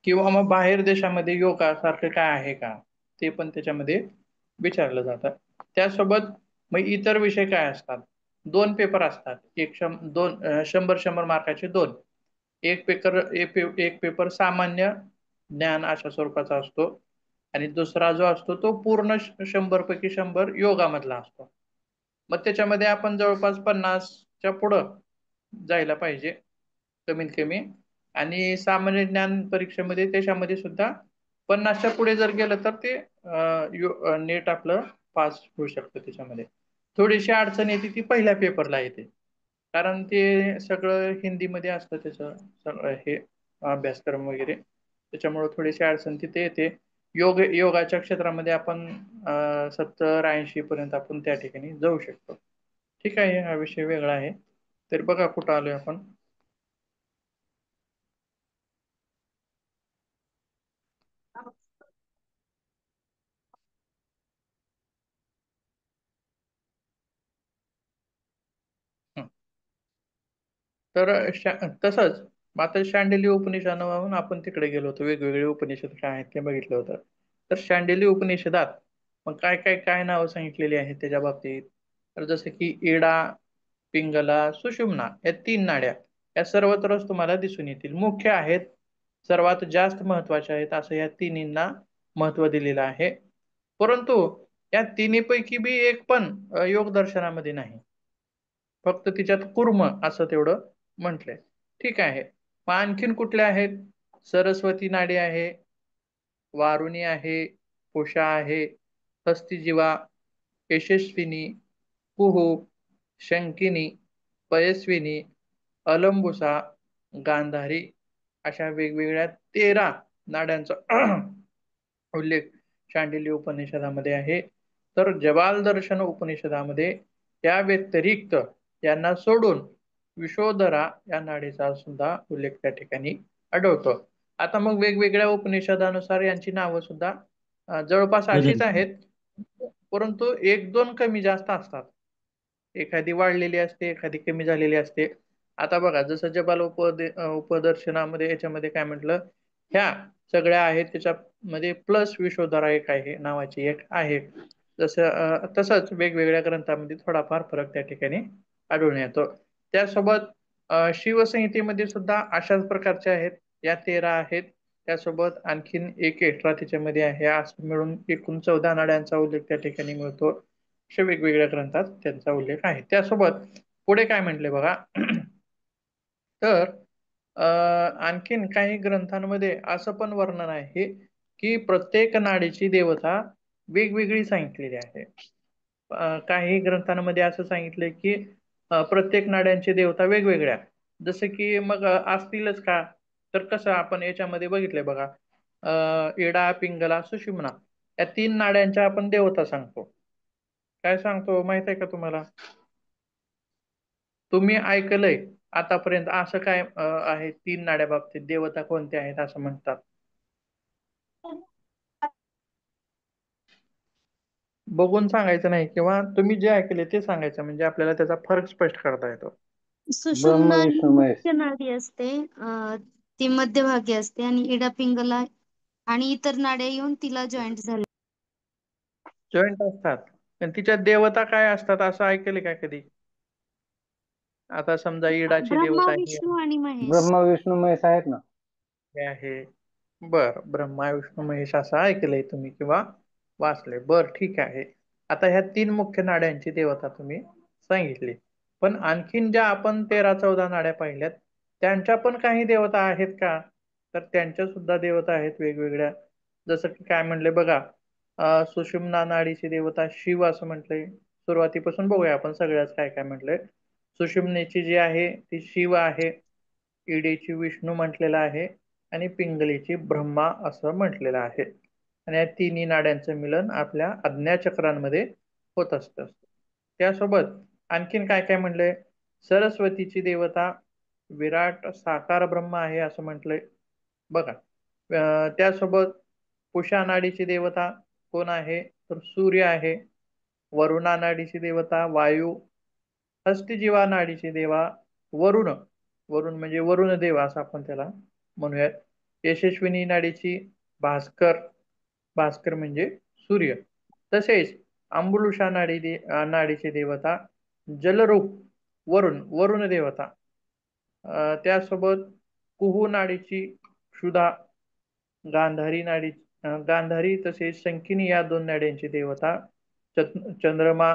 किंवा मग बाहेर देशामध्ये योगासारखं काय आहे का ते पण त्याच्यामध्ये विचारलं जातं. त्यासोबत मग इतर विषय काय असतात, 2 पेपर असतात, 100 मार्काचे 2. एक पेपर सामान्य ज्ञान अशा स्वरूपाचा असतो आणि दुसरा जो असतो तो पूर्ण 100 पैकी 100 योगामधला असतो. मग त्याच्यामध्ये आपण जवळपास 50च्या पुढं जायला पाहिजे कमीत कमी. आणि सामान्य ज्ञान परीक्षेमध्ये त्याच्यामध्ये सुद्धा 50च्या पुढे जर गेलं तर ते नेट आपलं पास होऊ शकतं. त्याच्यामध्ये थोडीशी अडचण येते ती पहिल्या पेपरला येते, कारण ते सगळं हिंदीमध्ये असतं त्याचं सगळं हे अभ्यासक्रम वगैरे, त्याच्यामुळे थोडीशी अडचण तिथे येते. योगाच्या क्षेत्रामध्ये आपण 70-80 पर्यंत आपण त्या ठिकाणी जाऊ शकतो. ठीक आहे, हा विषय वेगळा आहे. तर बघा कुठं आलोय आपण. हं. तर तसंच आता शांडिल्य उपनिषदावरून आपण तिकडे गेलो होतो, वेगवेगळे उपनिषद काय आहेत ते बघितलं होतं. तर शांडिल्य उपनिषदात मग काय काय काय नावं सांगितलेली आहेत त्याच्या बाबतीत. तर जसं की इडा, पिंगला, सुषुम्ना या 3 नाड्या या सर्वत्रच तुम्हाला दिसून येतील, मुख्य आहेत, सर्वात जास्त महत्वाच्या आहेत, असं या तिन्हींना महत्व दिलेलं आहे. परंतु या तिन्हीपैकी बी एक पण योग दर्शनामध्ये नाही, फक्त तिच्यात कुर्म असं तेवढं म्हटलंय. ठीक आहे, मग आणखीन कुठले आहेत, सरस्वती नाडी आहे, वारुणी आहे, पुषा आहे, हस्तिजीवा, यशस्विनी, कुहू, शंकिनी, पयस्विनी, अलंबुसा, गांधारी अशा वेगवेगळ्या 13 नाड्यांचा उल्लेख शांडिल्य उपनिषदामध्ये आहे. तर जबाल दर्शन उपनिषदामध्ये त्या व्यतिरिक्त यांना सोडून विशोधरा या नाडीचा सुद्धा उल्लेख त्या ठिकाणी आढळतो. आता मग वेगवेगळ्या उपनिषदानुसार यांची नावं सुद्धा जवळपास अशीच आहेत, परंतु 1-2 कमी जास्त असतात. एखादी वाढलेली असते, एखादी कमी झालेली असते. आता बघा, जसं जबाल उपदर्शनामध्ये याच्यामध्ये काय म्हटलं, ह्या सगळ्या आहेत त्याच्यामध्ये प्लस विश्वधरा एक आहे नावाची एक आहे. तसंच वेगवेगळ्या ग्रंथामध्ये थोडाफार फरक त्या ठिकाणी आढळून येतो. त्यासोबत शिवसंहितेमध्ये सुद्धा अशाच प्रकारचे आहेत, या 13 आहेत. त्यासोबत आणखीन एक एक्स्ट्रा त्याच्यामध्ये आहे, असं मिळून एकूण 14 नाड्यांचा उल्लेख त्या ठिकाणी मिळतो. अशा वेगवेगळ्या ग्रंथात त्यांचा उल्लेख आहे. त्यासोबत पुढे काय म्हटले बघा, तर आणखीन काही ग्रंथांमध्ये असं पण वर्णन आहे की प्रत्येक नाडीची देवता वेगवेगळी सांगितलेली आहे. काही ग्रंथांमध्ये असं सांगितलंय की प्रत्येक नाड्यांची देवता वेगवेगळ्या, जसं की मग असतीलच का, तर कसं आपण याच्यामध्ये बघितलंय बघा, इडा, पिंगला, सुषुम्ना या 3 नाड्यांच्या आपण देवता सांगतो. काय सांगतो माहित आहे का तुम्हाला, तुम्ही ऐकलंय आतापर्यंत असं काय आहे 3 नाड्या बाबतीत देवता कोणत्या आहेत असं म्हणतात? बघून सांगायचं नाही, किंवा तुम्ही जे ऐकले ते सांगायचं, म्हणजे आपल्याला त्याचा फरक स्पष्ट करता येतो. सुषुम्ना ब्रह्मा ही विष्णू महेश. मुख्य नाडी असते, ती मध्यभागी असते आणि इडा पिंगला आणि इतर नाड्या येऊन तिला जॉईंट झाले. जॉईंट असतात. पण तिच्या देवता काय असतात असं ऐकले का कधी? आता समजा इडाची ब्रह्मा देवता ही विष्णू आणि महेश. ब्रह्मा विष्णू महेश आहेत ना. आहे. बर, ब्रह्मा विष्णू महेश असं ऐकलंय तुम्ही किंवा वाचले. बर, ठीक आहे. आता ह्या 3 मुख्य नाड्यांची देवता तुम्ही सांगितली. पण आणखीन ज्या आपण 13-14 नाड्या पाहिल्यात त्यांच्या पण काही देवता आहेत का? तर त्यांच्या सुद्धा देवता आहेत वेगवेगळ्या. जसं की काय म्हणले बघा, सुषुम्ना नाडीची देवता शिव असं म्हटलंय. सुरुवातीपासून बघूया आपण सगळ्याच काय काय म्हटलंय. सुषुम्नेची जी आहे ती शिव आहे, इडीची विष्णू म्हटलेलं आहे आणि पिंगलीची ब्रह्मा असं म्हटलेलं आहे. आणि या तिन्ही नाड्यांचं मिलन आपल्या आज्ञाचक्रांमध्ये होत असतं. त्यासोबत आणखीन काय काय म्हणलंय? सरस्वतीची देवता विराट साकार ब्रह्म आहे असं म्हटलंय बघा. त्यासोबत पुषा नाडीची देवता कोण आहे? तर सूर्य आहे. वरुणा नाडीची देवता वायू. हस्तिजीवा नाडीची देवा वरुण. वरुण म्हणजे वरुण देव असं आपण त्याला म्हणूयात. यशस्विनी नाडीची भास्कर. भास्कर म्हणजे सूर्य. तसेच अंबुलुषा नाडीची देवता जलरूप वरुण, वरुण देवता. त्यासोबत कुहू नाडीची क्षुधा. गांधारी तसेच शंकिनी या 2 नाड्यांची देवता चंद्रमा.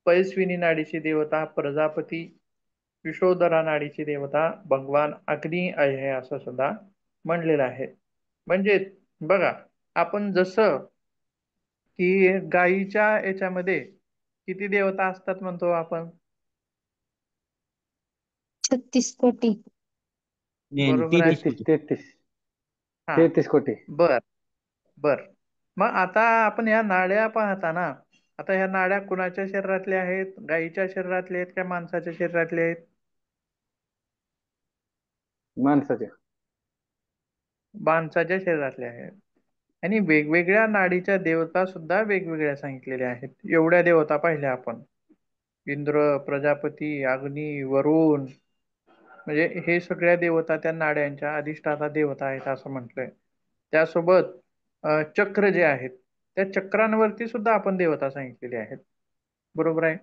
पैस्विनी नाडीची देवता प्रजापती. विशोधरा नाडीची देवता भगवान अग्नी आहे असं सुद्धा म्हणलेलं आहे. म्हणजे बघा, आपण जसं की गायीच्या याच्यामध्ये किती देवता असतात म्हणतो आपण? 36 कोटी. बरोबर आहे. 33 33 हा, 33 कोटी. बर बर. मग आता आपण ह्या नाड्या पाहता ना, आता ह्या नाड्या कुणाच्या शरीरातल्या आहेत? गायीच्या शरीरातल्या आहेत का माणसाच्या शरीरातल्या आहेत? माणसाच्या. माणसाच्या शरीरातल्या आहेत. आणि वेगवेगळ्या नाडीच्या देवता सुद्धा वेगवेगळ्या सांगितलेल्या आहेत. एवढ्या देवता पाहिल्या आपण. इंद्र, प्रजापती, अग्नी, वरुण, म्हणजे हे सगळ्या देवता त्या नाड्यांच्या अधिष्ठाता देवता आहेत असं म्हटलंय. त्यासोबत चक्र जे आहेत त्या चक्रांवरती सुद्धा आपण देवता सांगितलेले आहेत. बरोबर आहे.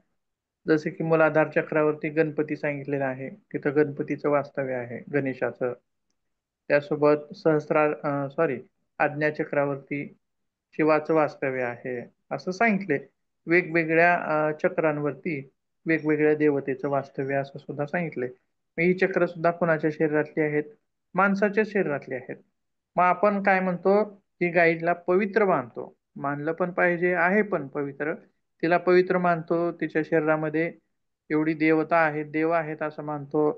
जसे की मूलाधार चक्रावरती गणपती सांगितलेला आहे, तिथं गणपतीचं वास्तव्य आहे, गणेशाचं. त्यासोबत आज्ञा चक्रावरती शिवाचं वास्तव्य आहे असं सांगितले. वेगवेगळ्या चक्रांवरती वेगवेगळ्या देवतेचं वास्तव्य असं सुद्धा सांगितले. ही चक्र सुद्धा कोणाच्या शरीरातली आहेत? माणसाच्या शरीरातली आहेत. मग आपण काय म्हणतो की गाईला पवित्र मानतो. मानलं पण पाहिजे, आहे पण पवित्र. तिला पवित्र मानतो, तिच्या शरीरामध्ये एवढी देवता आहेत, देव आहेत असं मानतो.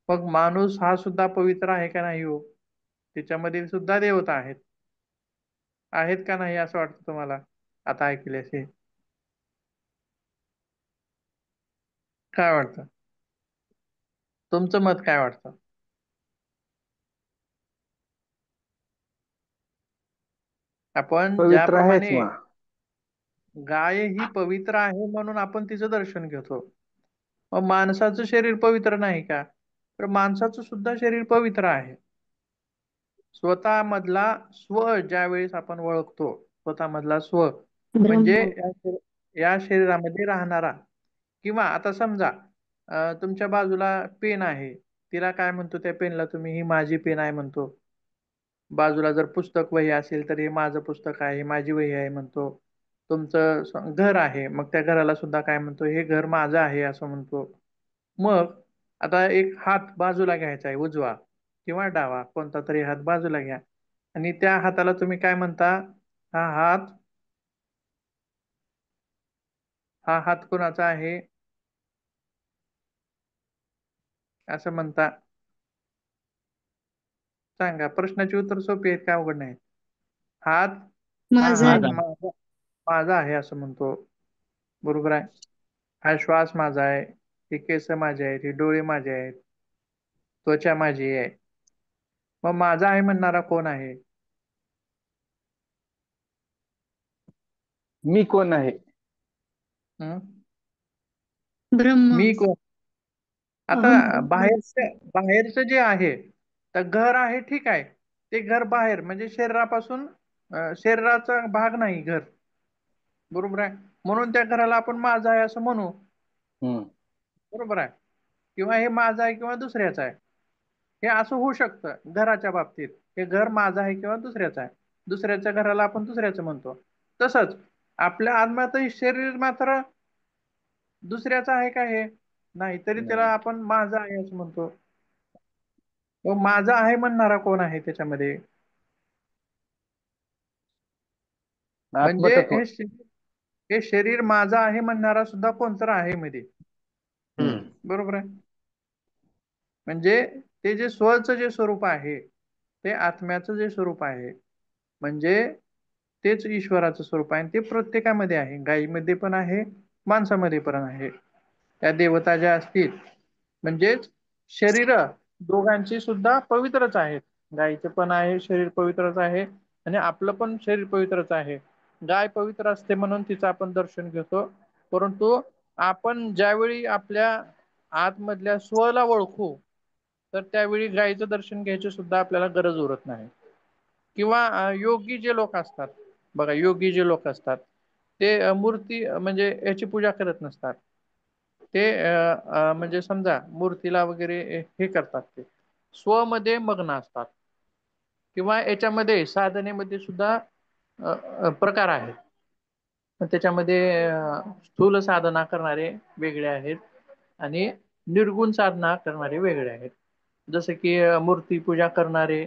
मग माणूस हा सुद्धा पवित्र आहे का नाही हो? त्याच्यामध्ये सुद्धा देवता आहेत. आहेत का नाही असं वाटतं तुम्हाला आता ऐकल्याशी? काय वाटतं? तुमचं मत काय वाटतं? आपण पवित्र आहेच ज्याप्रमाणे मग. गाय ही पवित्र आहे म्हणून आपण तिचं दर्शन घेतो, मग माणसाचं शरीर पवित्र नाही का? तर माणसाचं सुद्धा शरीर पवित्र आहे. स्वतः मधला स्व ज्या वेळेस आपण ओळखतो, स्वतः मधला स्व म्हणजे ब्रह्म. या शरीरामध्ये राहणारा. किंवा आता समजा तुमच्या बाजूला पेन आहे, तिला काय म्हणतो? त्या पेनला तुम्ही ही माझी पेन आहे म्हणतो. बाजूला जर पुस्तक वही असेल तर हे माझं पुस्तक आहे, माझी वही आहे म्हणतो. तुमचं घर आहे, मग त्या घराला सुद्धा काय म्हणतो? हे घर माझं आहे असं म्हणतो. मग आता एक हात बाजूला घ्यायचा आहे, उजवा किंवा डावा कोणता तरी हात बाजूला घ्या आणि त्या हाताला तुम्ही काय म्हणता? हा हात, हा हात कोणाचा आहे असं म्हणता? सांगा. प्रश्नाची उत्तर सोपी आहेत का अवघड नाही? हात, हा माझा हात आहे. माझा, माझा आहे असं म्हणतो. बरोबर आहे. हा श्वास माझा आहे, हे केस माझे आहेत, हे डोळे माझे आहेत, त्वचा माझी आहे. मग माझा आहे म्हणणारा कोण आहे? मी कोण आहे? हं? ब्रह्म. मी कोण? आता बाहेरचं जे आहे तर घर आहे ठीक आहे. ते घर बाहेर म्हणजे शरीरापासून शरीराचा भाग नाही घर. बरोबर आहे. म्हणून त्या घराला आपण माझं आहे असं म्हणू. हम्म. बरोबर आहे. किंवा हे माझं आहे किंवा दुसऱ्याचं आहे. हे असं होऊ शकतं घराच्या बाबतीत. हे घर माझं आहे किंवा दुसऱ्याचं आहे. दुसऱ्याच्या घराला आपण दुसऱ्याचं म्हणतो. तसंच आपल्या आत्म्यातही शरीर मात्र दुसऱ्याचं आहे का हे नाही, तरी त्याला नाही. आपण माझं आहे असं म्हणतो. मग माझं आहे म्हणणारा कोण आहे त्याच्यामध्ये? म्हणजे आत्मतत्व. हे शरीर माझं आहे म्हणणारा सुद्धा कोणतर आहे मध्ये. हम्म. बरोबर आहे. म्हणजे ते जे स्वचं जे स्वरूप आहे ते आत्म्याचं जे स्वरूप आहे म्हणजे तेच ईश्वराचं स्वरूप आहे. आणि ते प्रत्येकामध्ये आहे. गायीमध्ये पण आहे, माणसामध्ये पण आहे. त्या देवता ज्या असतील म्हणजेच शरीर दोघांची सुद्धा पवित्रच आहेत. गायीचं पण आहे शरीर पवित्रच आहे आणि आपलं पण शरीर पवित्रच आहे. गाय पवित्र असते म्हणून तिचं आपण दर्शन घेतो. परंतु आपण ज्यावेळी आपल्या आतमधल्या स्वला ओळखू तर त्यावेळी गायीचं दर्शन घ्यायची सुद्धा आपल्याला गरज उरत नाही. किंवा योगी जे लोक असतात बघा, योगी जे लोक असतात ते मूर्ती म्हणजे याची पूजा करत नसतात. ते म्हणजे समजा मूर्तीला वगैरे हे करतात. ते स्वमध्ये मग्न असतात. किंवा याच्यामध्ये साधनेमध्ये सुद्धा प्रकार आहेत. त्याच्यामध्ये स्थूल साधना करणारे वेगळे आहेत आणि निर्गुण साधना करणारे वेगळे आहेत. जसं की मूर्तीपूजा करणारे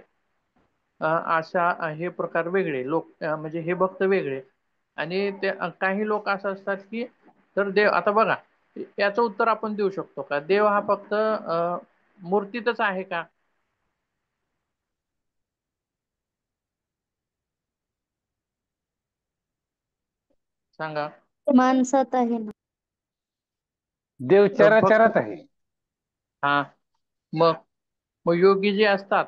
अशा हे प्रकार वेगळे लोक म्हणजे हे भक्त वेगळे. आणि ते काही लोक असं असतात की तर देव आता बघा याचं उत्तर आपण देऊ शकतो का देव हा फक्त मूर्तीतच आहे का? सांगा. माणसात आहे ना. देव फक्त चराचरात आहे. हा मग मग योगी जे असतात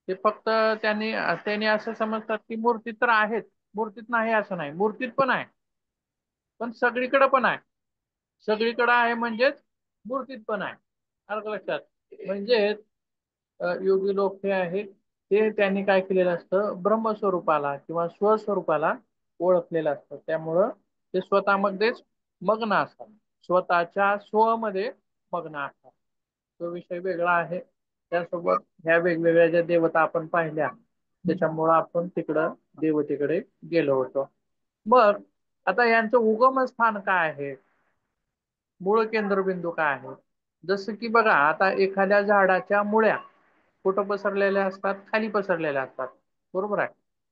ते फक्त त्यांनी त्यांनी असं समजतात की मूर्तीत तर आहेत, मूर्तीत नाही असं नाही, मूर्तीत पण आहे पण सगळीकडे पण आहे. सगळीकडे आहे म्हणजेच मूर्तीत पण आहे. आलं लक्षात? म्हणजे योगी लोक हे आहेत ते त्यांनी काय केलेलं असतं ब्रह्मस्वरूपाला किंवा स्वस्वरूपाला ओळखलेलं असतं. त्यामुळं ते स्वतःमध्येच मग्न असतात. स्वतःच्या स्वमध्ये मग्न असतात. तो विषय वेगळा आहे. त्यासोबत ह्या वेगवेगळ्या ज्या देवता आपण पाहिल्या त्याच्यामुळं आपण तिकडं देवतेकडे गेलो होतो. मग आता यांचं उगमस्थान काय आहे? मूळ केंद्रबिंदू काय आहे? जसं की बघा आता एखाद्या झाडाच्या मुळ्या कुठं पसरलेल्या असतात? खाली पसरलेल्या असतात. बरोबर आहे.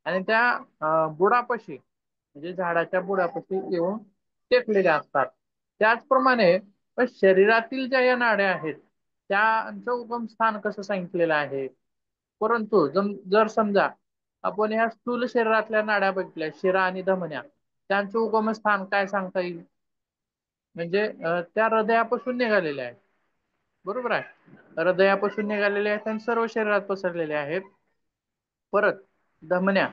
आणि त्या बुडापाशी म्हणजे झाडाच्या बुडापाशी येऊन टेकलेल्या असतात. त्याचप्रमाणे शरीरातील ज्या या नाड्या आहेत त्यांचं उगमस्थान कसं सांगितलेलं आहे? परंतु जर समजा आपण ह्या स्थूल शरीरातल्या नाड्या बघितल्या शिरा आणि धमन्या त्यांचं उगमस्थान काय सांगता येईल? म्हणजे त्या हृदयापासून निघालेल्या आहेत. बरोबर आहे. हृदयापासून निघालेले आहेत आणि सर्व शरीरात पसरलेले आहेत. परत धमन्या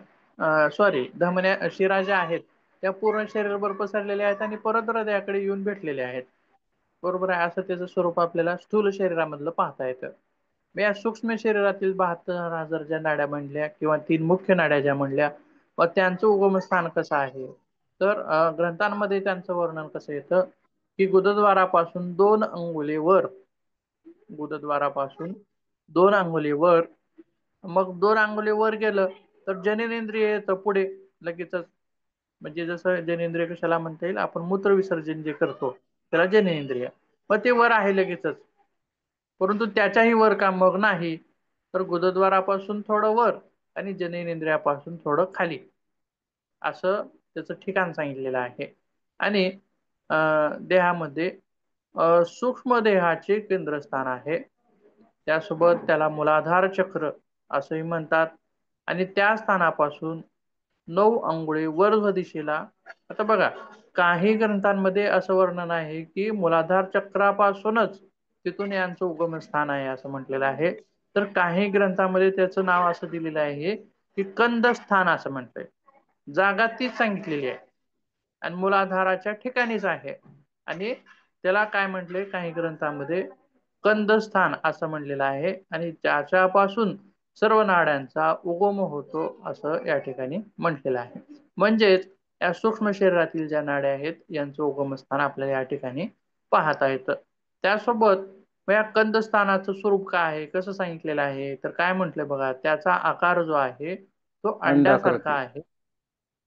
शिरा ज्या आहेत त्या पूर्ण शरीरभर पसरलेल्या आहेत आणि परत हृदयाकडे येऊन भेटलेल्या आहेत. बरोबर आहे. असं त्याचं स्वरूप आपल्याला स्थूल शरीरामधलं पाहता येतं. या सूक्ष्म शरीरातील 72,000 ज्या नाड्या म्हणल्या किंवा 3 मुख्य नाड्या ज्या म्हणल्या व त्यांचं उगमस्थान कसं आहे? तर ग्रंथांमध्ये त्यांचं वर्णन कसं येतं की गुदद्वारापासून 2 अंगुलीवर गुदद्वारापासून 2 अंगुलीवर मग 2 अंगुली वर गेलं तर जननेंद्रिय येतं पुढे लगेचच. म्हणजे जसं जननेंद्रिय कशाला म्हणता येईल? आपण मूत्र विसर्जन जे करतो त्याला जननेंद्रिय. मग ते वर आहे लगेचच. परंतु त्याच्याही वर का मग नाही तर गुदद्वारापासून थोडं वर आणि जननेंद्रियापासून थोडं खाली असं त्याचं ठिकाण सांगितलेलं आहे. आणि देहामध्ये सूक्ष्म देहाचे केंद्रस्थान आहे. त्यासोबत त्याला मूलाधार चक्र असंही म्हणतात. आणि त्या स्थानापासून 9 अंगुळे वर दिशेला. आता बघा काही ग्रंथांमध्ये असं वर्णन आहे की मूलाधार चक्रापासूनच तिथून यांचं उगमस्थान आहे असं म्हटलेलं आहे. तर काही ग्रंथामध्ये त्याचं नाव असं दिलेलं आहे की कंदस्थान असं म्हणतंय. जागा तीच सांगितलेली आहे आणि मूलाधाराच्या ठिकाणीच आहे. आणि त्याला काय म्हटलंय काही ग्रंथामध्ये कंदस्थान असं म्हणलेलं आहे आणि त्याच्यापासून सर्व नाड्यांचा उगम होतो असं या ठिकाणी म्हटलेलं आहे. म्हणजेच या सूक्ष्म शरीरातील ज्या नाड्या आहेत यांचं उगमस्थान आपल्याला या ठिकाणी पाहता येतं. त्यासोबत या कंदस्थानाचं स्वरूप काय आहे, कसं सांगितलेलं आहे, तर काय म्हटलंय बघा, त्याचा आकार जो आहे तो अंड्यासारखा अंडाकृती. आहे.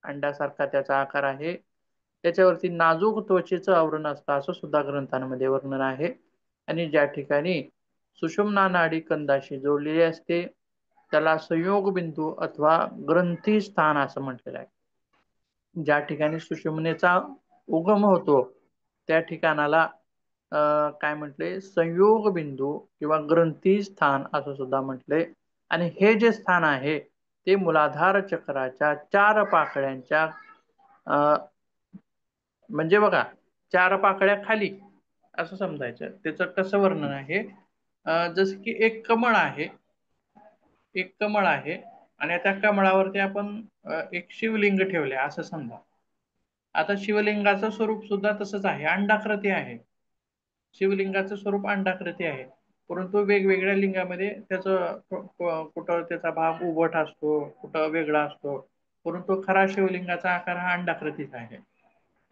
अंड्यासारखा त्याचा आकार आहे. त्याच्यावरती नाजूक त्वचेचं आवरण असतं असं सुद्धा ग्रंथांमध्ये वर्णन आहे. आणि ज्या ठिकाणी सुषुम्ना नाडी कंदाशी जोडलेली असते त्याला संयोग बिंदू अथवा ग्रंथी स्थान असं म्हटलेलं आहे. ज्या ठिकाणी सुषुम्नेचा उगम होतो त्या ठिकाणाला काय म्हटले, संयोग बिंदू किंवा ग्रंथी स्थान असं सुद्धा म्हटले. आणि हे जे स्थान आहे ते मूलाधार चक्राच्या 4 पाकळ्यांच्या म्हणजे बघा 4 पाकळ्या खाली असं समजायचं. त्याचं कसं वर्णन आहे, जसं की एक कमळ आहे आणि त्या कमळावरती आपण एक शिवलिंग ठेवले असं समजा. आता शिवलिंगाचं स्वरूप सुद्धा तसंच आहे, अंडाकृती आहे. शिवलिंगाचं स्वरूप अंडाकृती आहे, परंतु वेगवेगळ्या लिंगामध्ये त्याचं कुठं त्याचा भाग उभट असतो, कुठं वेगळा असतो, परंतु खरा शिवलिंगाचा आकार हा अंडाकृतीचा आहे.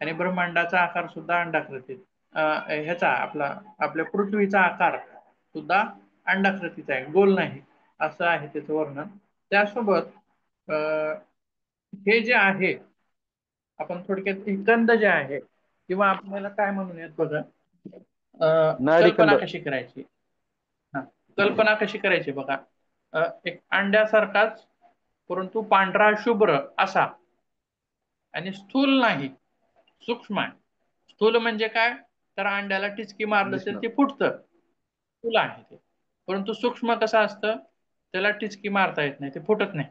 आणि ब्रह्मांडाचा आकार सुद्धा अंडाकृतीत, ह्याचा आपल्या पृथ्वीचा आकार सुद्धा अंडाकृतीचा आहे, गोल नाही असं आहे त्याचं वर्णन. त्यासोबत हे जे आहे आपण थोडक्यात कंद जे आहे किंवा आपल्याला काय म्हणूयात बघा, नाडीकंद. कल्पना कशी करायची. हा, कल्पना कशी करायची बघा, एक अंड्यासारखाच परंतु पांढरा शुभ्र असा आणि स्थूल नाही, सूक्ष्म आहे. स्थूल म्हणजे काय, तर अंड्याला टिचकी मारलं असेल दिसणं. ते फुटतं, स्थूल आहे ते. परंतु सूक्ष्म कसं असतं, त्याला टिचकी मारता येत नाही, ते फुटत नाही.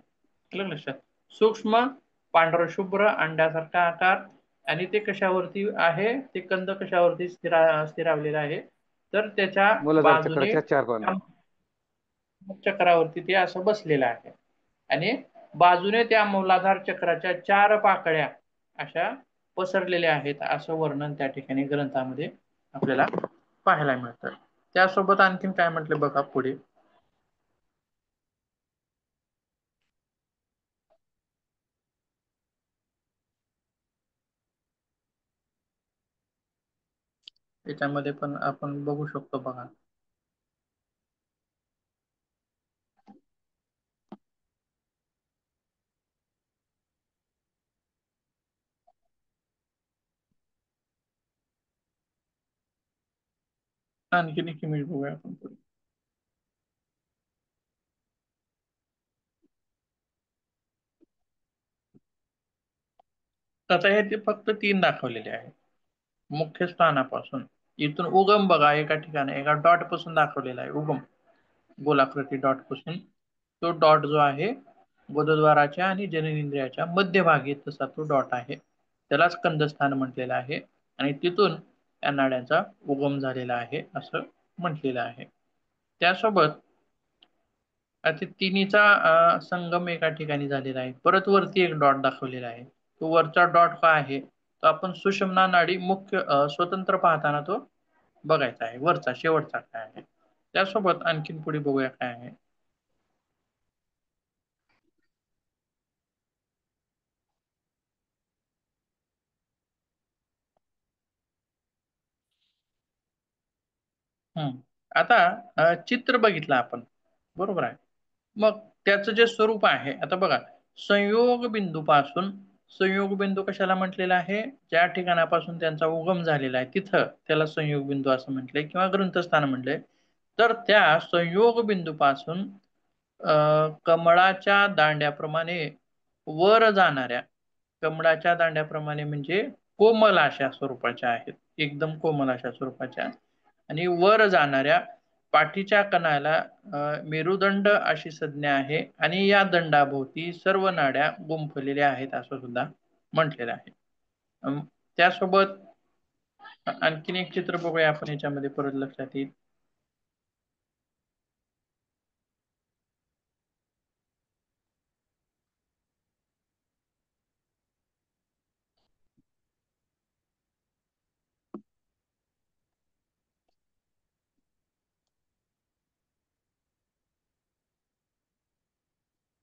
आलं लक्षात. सूक्ष्म, पांढरं शुभ्र अंड्यासारखा आकार आणि ते कशावरती आहे, ते कंद कशावरती स्थिरावलेला आहे, तर त्याच्या मूलाधार बाजूने चक्राच्या 4 बाजू. चक्रावरती ते असं बसलेलं आहे आणि बाजूने त्या मूलाधार चक्राच्या 4 पाकळ्या अशा पसरलेल्या आहेत असं वर्णन त्या ठिकाणी ग्रंथामध्ये आपल्याला पाहायला मिळतं. त्यासोबत आणखीन काय म्हटलं बघा पुढे, त्याच्यामध्ये पण आपण बघू शकतो बघा, आणखीन एक इमेज बघूया आपण पुढे. आता हे ते फक्त 3 दाखवलेले आहे. मुख्य स्थानापासून इथून उगम बघा, एका ठिकाणी एका डॉट पासून दाखवलेला आहे उगम, गोलाकृती डॉट पासून. तो डॉट जो आहे गुदद्वाराच्या आणि जननेंद्रियाच्या मध्यभागी तसा तो डॉट आहे, त्यालाच कंदस्थान म्हटलेलं आहे. आणि तिथून या नाड्यांचा उगम झालेला आहे असं म्हटलेलं आहे. त्यासोबत आता तिन्हीचा संगम एका ठिकाणी झालेला आहे. परत वरती एक डॉट दाखवलेला आहे, तो वरचा डॉट काय आहे, तो आपण सुषुम्ना नाडी मुख्य स्वतंत्र पाहताना तो बघायचा आहे, वरचा शेवटचा काय आहे. त्यासोबत आणखीन पुढे बघूया काय आहे. आता चित्र बघितलं आपण, बरोबर आहे. मग त्याचं जे स्वरूप आहे, आता बघा, संयोग बिंदू पासून, संयोग बिंदू कशाला म्हटलेला आहे, ज्या ठिकाणापासून त्यांचा उगम झालेला आहे तिथं त्याला संयोग बिंदू असं म्हटलंय किंवा ग्रंथस्थान म्हटलंय. तर त्या संयोग बिंदू पासून कमळाच्या दांड्याप्रमाणे वर जाणाऱ्या, कमळाच्या दांड्याप्रमाणे म्हणजे कोमल अशा स्वरूपाच्या आहेत, एकदम कोमल अशा स्वरूपाच्या, आणि वर जाणाऱ्या पाठीच्या कणाला मेरुदंड अशी संज्ञा आहे आणि या दंडाभोवती सर्व नाड्या गुंफलेल्या आहेत असं सुद्धा म्हटलेलं आहे. त्यासोबत आणखीन एक चित्र बघूया आपण, याच्यामध्ये परत लक्षात येईल.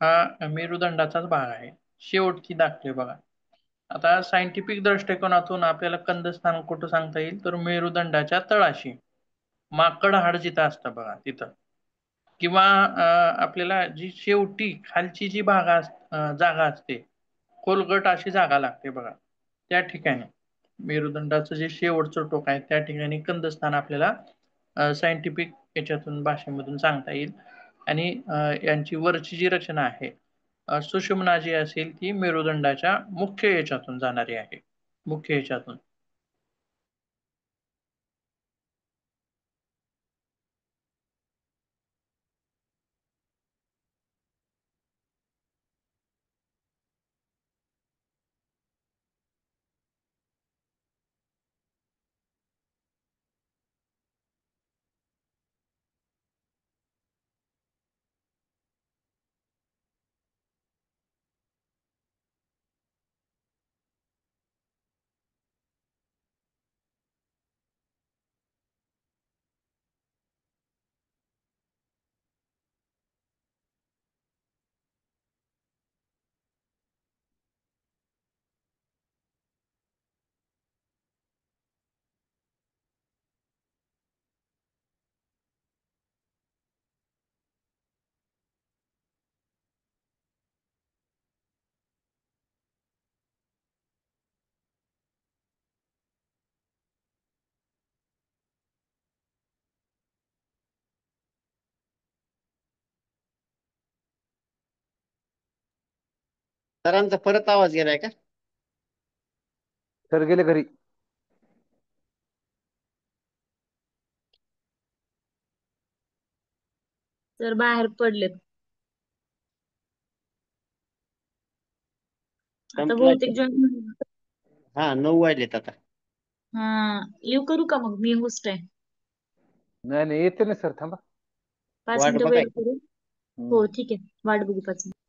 हा मेरुदंडाचाच भाग आहे. शेवटची दाखले बघा. आता सायंटिफिक दृष्टिकोनातून आपल्याला कंदस्थान कुठं सांगता येईल तर मेरुदंडाच्या तळाशी माकड हाड जिथं असतं बघा तिथं, किंवा आपल्याला जी शेवटी खालची जी जागा असते, खोलगट अशी जागा लागते बघा, त्या ठिकाणी मेरुदंडाचं जे शेवटचं टोक आहे त्या ठिकाणी कंदस्थान आपल्याला सायंटिफिक याच्यातून भाषेमधून सांगता येईल. आणि यांची वरची जी रचना आहे, सुषुम्ना जी असेल ती मेरुदंडाच्या मुख्य याच्यातून जाणारी आहे, मुख्य याच्यातून. सरांचा परत आवाज गेलाय का? सर गेले घरी. सर बाहेर पडलेत. आता संपलाय बहुतेक का? जॉईन. हा 9 वाजलेत आता. हा, लिव करू का मग? मी होस्ट आहे. नाही नाही येते ना सर, थांबा. 5 वाट मिनिटं वेळ बघायची. करू. हो ठीक आहे, वाट बघू 5 मिनिटं.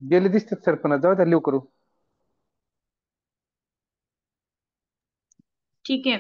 गेले दिसतात सर, पण जाऊ द्या लिव करू. ठीक आहे.